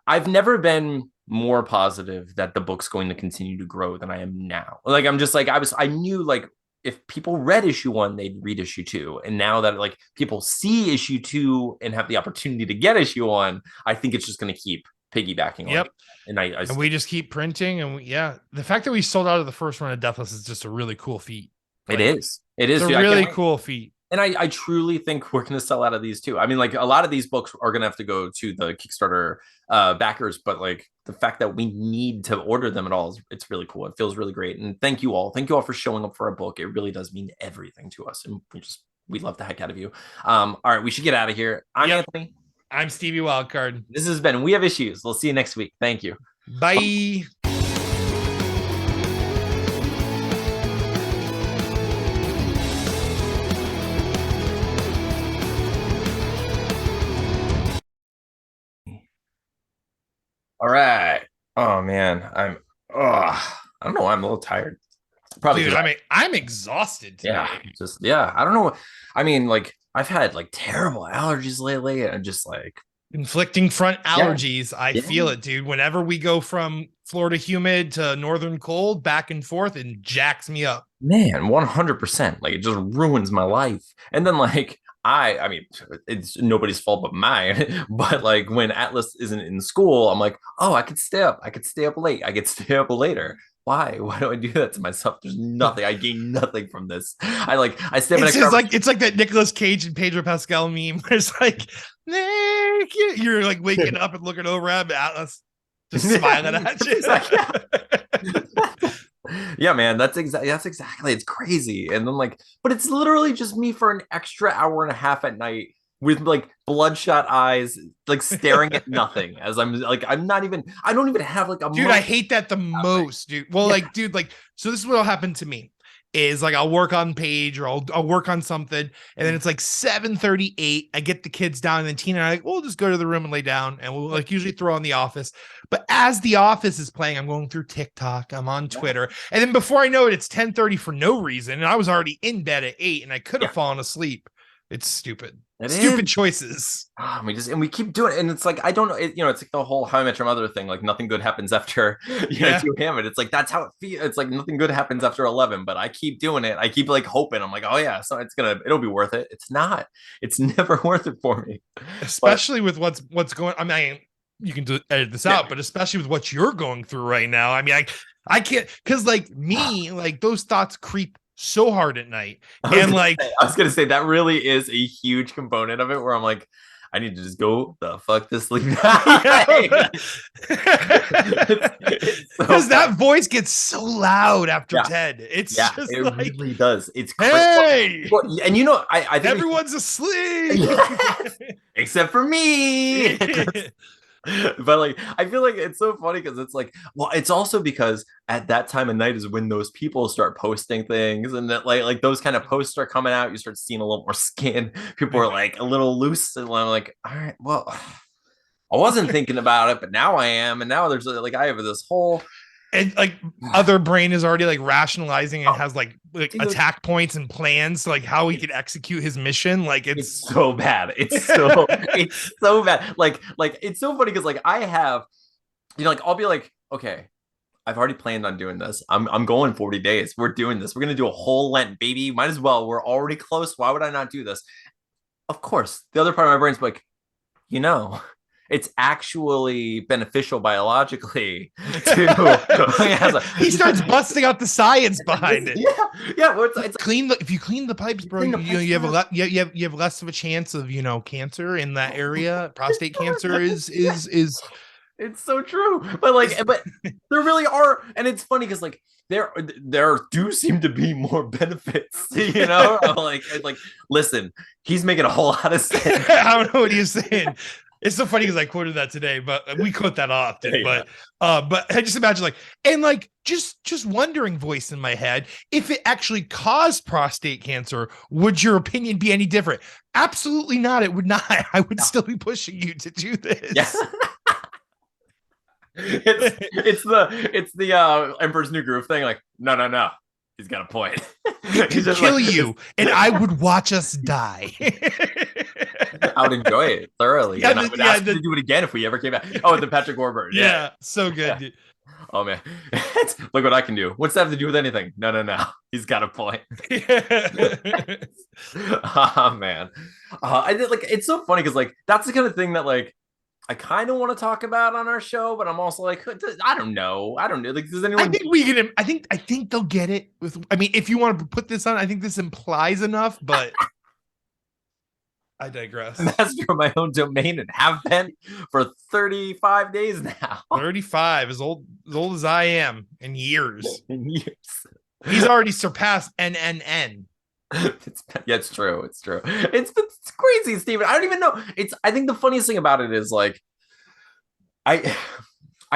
I've never been more positive that the book's going to continue to grow than I am now. I'm just I knew if people read issue 1, they'd read issue 2. And now that people see issue 2 and have the opportunity to get issue 1, I think it's just going to keep piggybacking. Yep. And we just keep printing, and the fact that we sold out of the first run of Deathless is just a really cool feat. It is it's a really cool feat. And I truly think we're going to sell out of these too. I mean, a lot of these books are going to have to go to the Kickstarter backers, but the fact that we need to order them at all, it's really cool. It feels really great. And thank you all for showing up for our book. It really does mean everything to us, and we love the heck out of you. All right, we should get out of here. I'm Anthony. I'm Stevie Wildcard. This has been We Have Issues. We'll see you next week. Thank you. Bye. All right. Oh man, I don't know why I'm a little tired. Probably, dude. I'm exhausted today. Yeah. I don't know. I mean, I've had terrible allergies lately, and just inflicting front allergies. I feel it, dude. Whenever we go from Florida humid to northern cold, back and forth, and jacks me up. Man, 100%. It just ruins my life. And then I mean, it's nobody's fault but mine. But when Atlas isn't in school, I'm oh, I could stay up. I could stay up late. I could stay up later. Why do I do that to myself? There's nothing. I gain nothing from this. I stay up. It's like that Nicolas Cage and Pedro Pascal meme where it's you're waking up and looking over at Atlas just smiling at you. Yeah, man, that's exactly. It's crazy. And then but it's literally just me for an extra hour and a half at night with like bloodshot eyes, like staring at nothing as I'm like, I don't even have like a dude, I hate that the most, dude. Well, like, dude, like, so this is what'll happen to me is like I'll work on page or I'll work on something, and then it's like 7:38. I get the kids down, and then Tina and I like, we'll just go to the room and lay down, and we'll like usually throw on The Office. But as The Office is playing, I'm going through TikTok, I'm on Twitter, and then before I know it, it's 10:30 for no reason, and I was already in bed at 8, and I could have fallen asleep. It's stupid. Stupid choices. We keep doing it, and it's like I don't know. It's like the whole How I Met Your Mother thing. Like nothing good happens after 2 a.m. It's like that's how it feels. It's like nothing good happens after 11. But I keep doing it. I keep like hoping. I'm like, oh yeah, so it'll be worth it. It's not. It's never worth it for me. Especially with what's going. I mean, you can edit this out, but especially with what you're going through right now. I mean, I can't, because like me, like those thoughts creep so hard at night, and like I was gonna say that really is a huge component of it, where I'm like, I need to just go the fuck to sleep because that voice gets so loud after 10. It's just it like, really does. It's hey, and I think everyone's asleep except for me. But like I feel like it's so funny because it's like, well, it's also because at that time of night is when those people start posting things, and that like those kind of posts are coming out. You start seeing a little more skin. People are like a little loose, and I'm like, all right, well, I wasn't thinking about it, but now I am, and now there's like I have this whole. And like other brain is already like rationalizing and has like attack points and plans, like how he can execute his mission. Like it's so bad. It's so it's so bad. Like it's so funny because like I have, like I'll be like, okay, I've already planned on doing this. I'm going 40 days. We're doing this. We're gonna do a whole Lent, baby. Might as well. We're already close. Why would I not do this? Of course, the other part of my brain's like, it's actually beneficial biologically to he starts busting out the science behind it. Well, it's clean if you clean the pipes, bro, you have less of a chance of cancer in that area. Prostate cancer is it's so true. But there really are, and it's funny because like there do seem to be more benefits, like listen, he's making a whole lot of sense. I don't know what he's saying. It's so funny because I quoted that today, but we quote that often. Yeah. But I just imagine just wondering, voice in my head, if it actually caused prostate cancer, would your opinion be any different? Absolutely not. It would not. I would still be pushing you to do this. Yeah. it's the Emperor's New Groove thing. Like, no. He's got a point. He'd kill you, and I would watch us die. I would enjoy it thoroughly, and I would ask you to do it again if we ever came back. Oh, the Patrick Warburton. Yeah, so good. Dude. Oh man, look what I can do. What's that have to do with anything? No. He's got a point. Oh man, I did like. It's so funny because like that's the kind of thing that like I kind of want to talk about on our show, but I'm also like, I don't know. Like, does anyone? I think we get him. I think they'll get it. If you want to put this on, I think this implies enough, but I digress. Master of my own domain and have been for 35 days now. 35, as old as I am in years. He's already surpassed NNN. It's true. It's crazy, Steven. I don't even know. I think the funniest thing about it is like I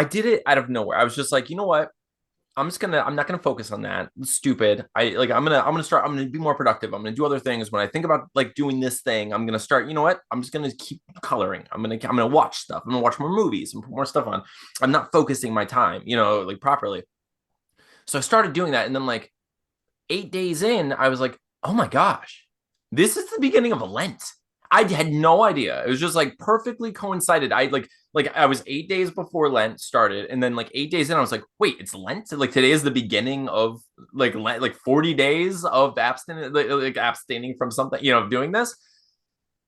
did it out of nowhere. I was just like, you know what? I'm not gonna focus on that. It's stupid. I'm gonna be more productive. I'm gonna do other things. When I think about like doing this thing, I'm gonna start, you know what? I'm just gonna keep coloring. I'm gonna watch stuff. I'm gonna watch more movies and put more stuff on. I'm not focusing my time, like properly. So I started doing that, and then like 8 days in, I was like, oh my gosh, this is the beginning of a Lent. I had no idea. It was just like perfectly coincided. I I was 8 days before Lent started, and then like 8 days in, I was like, wait, it's Lent? Like today is the beginning of like Lent, like 40 days of abstaining from something, doing this.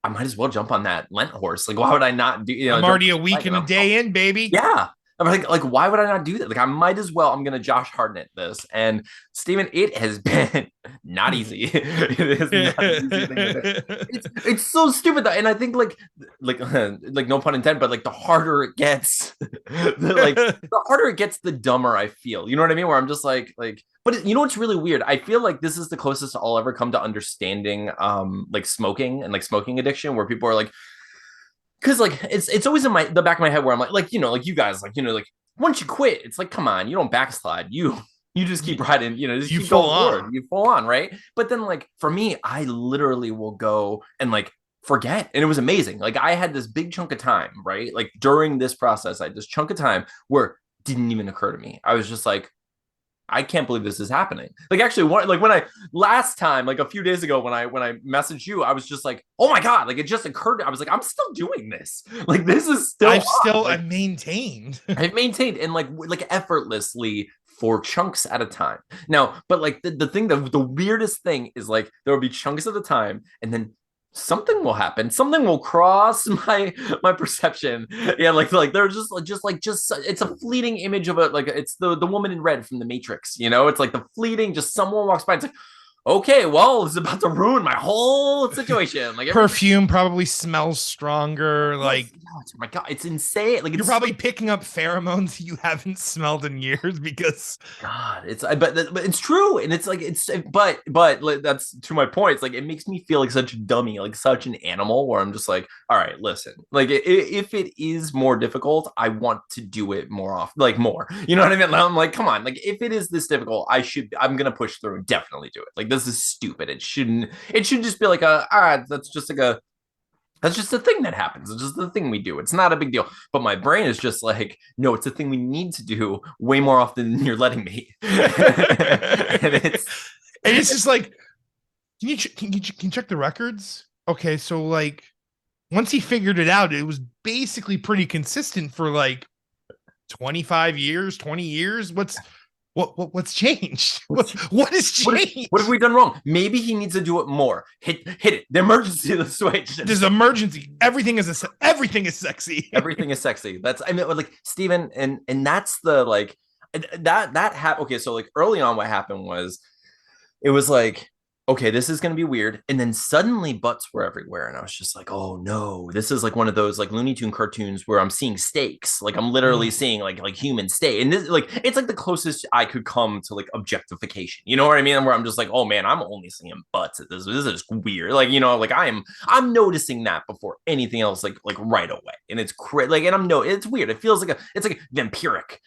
I might as well jump on that Lent horse. Like, why would I not do? I'm already a week and a day in, baby. Yeah. I'm like, why would I not do that? Like, I might as well. I'm gonna Josh Hartnett this. And Steven, it has been not easy. It is not easy. It's so stupid though. And I think like no pun intended, but like the harder it gets, Like the harder it gets, the dumber I feel. You know what I mean? Where I'm just like, but you know what's really weird? I feel like this is the closest I'll ever come to understanding like smoking and like smoking addiction, where people are like, because like it's always in the back of my head where I'm like like you guys like once you quit, it's like, come on, you don't backslide. You just keep riding, just You keep full going on. forward. You full on, right? But then like for me, I literally will go and like forget. And it was amazing. Like I had this big chunk of time, right? Like during this process, I had this chunk of time where it didn't even occur to me. I was just like, I can't believe this is happening. Like actually, like when I last time, like a few days ago, when I messaged you, I was just like, oh my god, like it just occurred. I was like, I'm still doing this. Like this is still. I've maintained. I've maintained and like effortlessly for chunks at a time. Now, but like the thing, the weirdest thing is like there will be chunks at a time, and then something will happen. Something will cross my perception. Yeah, like they're just it's a fleeting image of it's the woman in red from the Matrix. It's like the fleeting, just someone walks by. It's like, okay, well, it's about to ruin my whole situation. Like perfume probably smells stronger. Like, oh my god, it's insane. Like you're probably picking up pheromones you haven't smelled in years because God, but it's true, and it's like but like, that's to my point. It's like it makes me feel like such a dummy, like such an animal. Where I'm just like, all right, listen, like if it is more difficult, I want to do it more often, like more. You know what I mean? I'm like, come on, like if it is this difficult, I'm gonna push through and definitely do it. Like this is stupid. It should just be like that's just a thing that happens. It's just the thing we do. It's not a big deal. But my brain is just like, no, it's a thing we need to do way more often than you're letting me. and it's just like, can you check the records? Okay, so like once he figured it out, it was basically pretty consistent for like 25 years, 20 years. What's changed? What has changed? What have we done wrong? Maybe he needs to do it more. Hit it. The emergency of the switch. There's emergency. Everything is sexy. Everything is sexy. Like Steven, and that's the like that happened. Okay, so like early on, what happened was it was like, okay, this is going to be weird. And then suddenly butts were everywhere. And I was just like, oh no, this is like one of those like Looney Tune cartoons where I'm seeing steaks. Like I'm literally seeing like human steak. And this like, it's like the closest I could come to like objectification. You know what I mean? Where I'm just like, oh man, I'm only seeing butts at this. This is weird. Like, like I'm noticing that before anything else, like right away. And it's like, and it's weird. It feels like it's like vampiric,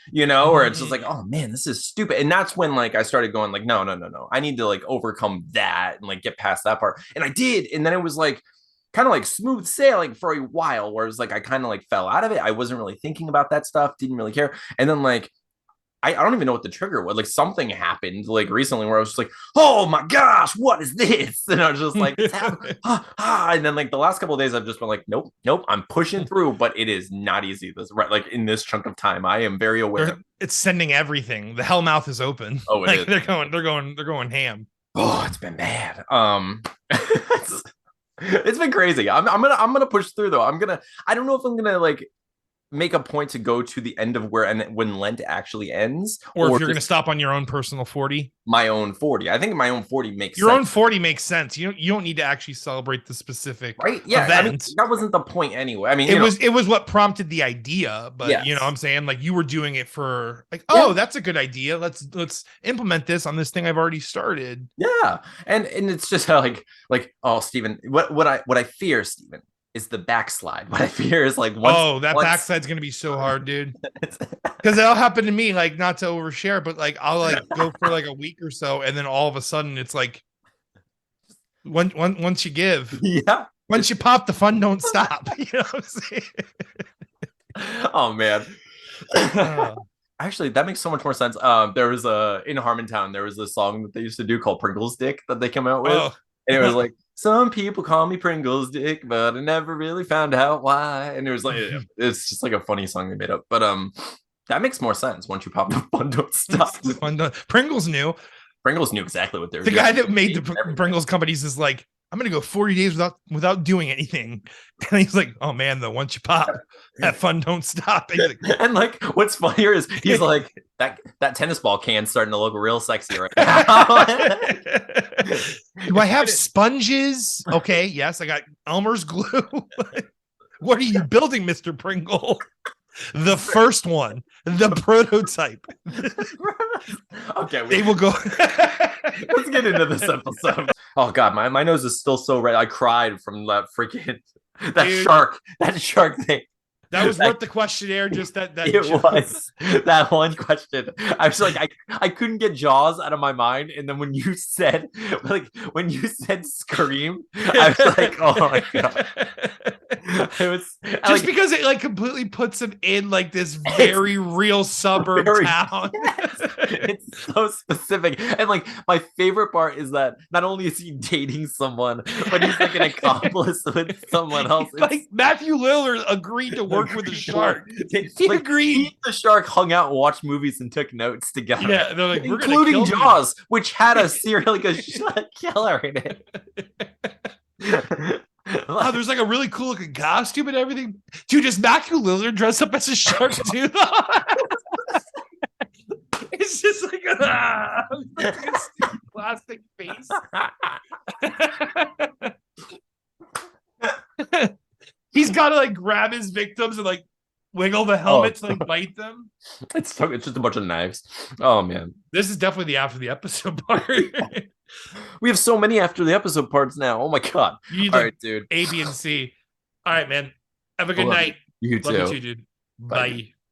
or it's just like, oh man, this is stupid. And that's when like I started going like, no. I need to like overcome that and like get past that part. And I did. And then it was like kind of like smooth sailing for a while, where it was like I kind of like fell out of it. I wasn't really thinking about that stuff, didn't really care. And then like I don't even know what the trigger was. Like something happened like recently where I was just like, oh my gosh, what is this? And I was just like, and then like the last couple of days I've just been like, nope, I'm pushing through, but it is not easy. This right, like in this chunk of time, I am very aware. It's sending everything. The hell mouth is open. Oh, like they're going ham. Oh, it's been bad. It's been crazy. I'm gonna push through though. I don't know if I'm gonna like make a point to go to the end of when Lent actually ends, or if you're going to stop on your own personal 40. My own 40. I think my own 40 makes your sense. own 40 makes sense. You don't need to actually celebrate the specific event. I mean, that wasn't the point anyway. I mean, it was what prompted the idea, but yes. You know what I'm saying? Like you were doing it for like, oh, that's a good idea. Let's implement this on this thing I've already started. Yeah. And it's just like, oh, Steven, what I fear, Steven, is the backslide. What I fear is like, backside's gonna be so hard, dude. Because that'll happen to me. Like, not to overshare, but like I'll like go for like a week or so, and then all of a sudden it's like, once you give, once you pop, the fun don't stop. You know what I'm saying? Oh man. Actually, that makes so much more sense. There was in Harmontown, there was a song that they used to do called Pringles Dick that they came out with. And it was like, some people call me Pringles Dick, but I never really found out why. And it was like, it's just like a funny song they made up. But that makes more sense once you pop the fun don't stop. Pringles knew exactly what they're doing. The guy that made the Pringles companies is like, I'm gonna go 40 days without doing anything. And he's like, oh man, though, once you pop, that fun don't stop. And like what's funnier is he's like, that tennis ball can's starting to look real sexy right now. Do I have sponges? Okay, yes, I got Elmer's glue. What are you building, Mr. Pringle? The first one, the prototype. Okay, they will go. Let's get into this episode. Oh god, my nose is still so red. I cried from that freaking that shark thing. That was worth the questionnaire. Just that it was that one question. I was like, I couldn't get Jaws out of my mind, and then when you said Scream, I was like, oh my god. It was just because it like completely puts him in like this very real suburb town. Yes, it's so specific. And like my favorite part is that not only is he dating someone, but he's like an accomplice with someone else. Like Matthew Lillard agreed to work with the shark. He agreed. He and the shark hung out and watched movies and took notes together. Yeah, they're like, including Jaws, which had a serial killer in it. Oh, there's like a really cool looking costume and everything. Dude, does Matthew Lillard dress up as a shark too? It's just like a stupid plastic face. He's got to like grab his victims and like wiggle the helmet to like bite them. It's just a bunch of knives. Oh man, this is definitely the after the episode part. We have so many after the episode parts now. Oh my god! All right, dude. A, B, and C. All right, man. Have a good night. You too. Love you too, dude. Bye.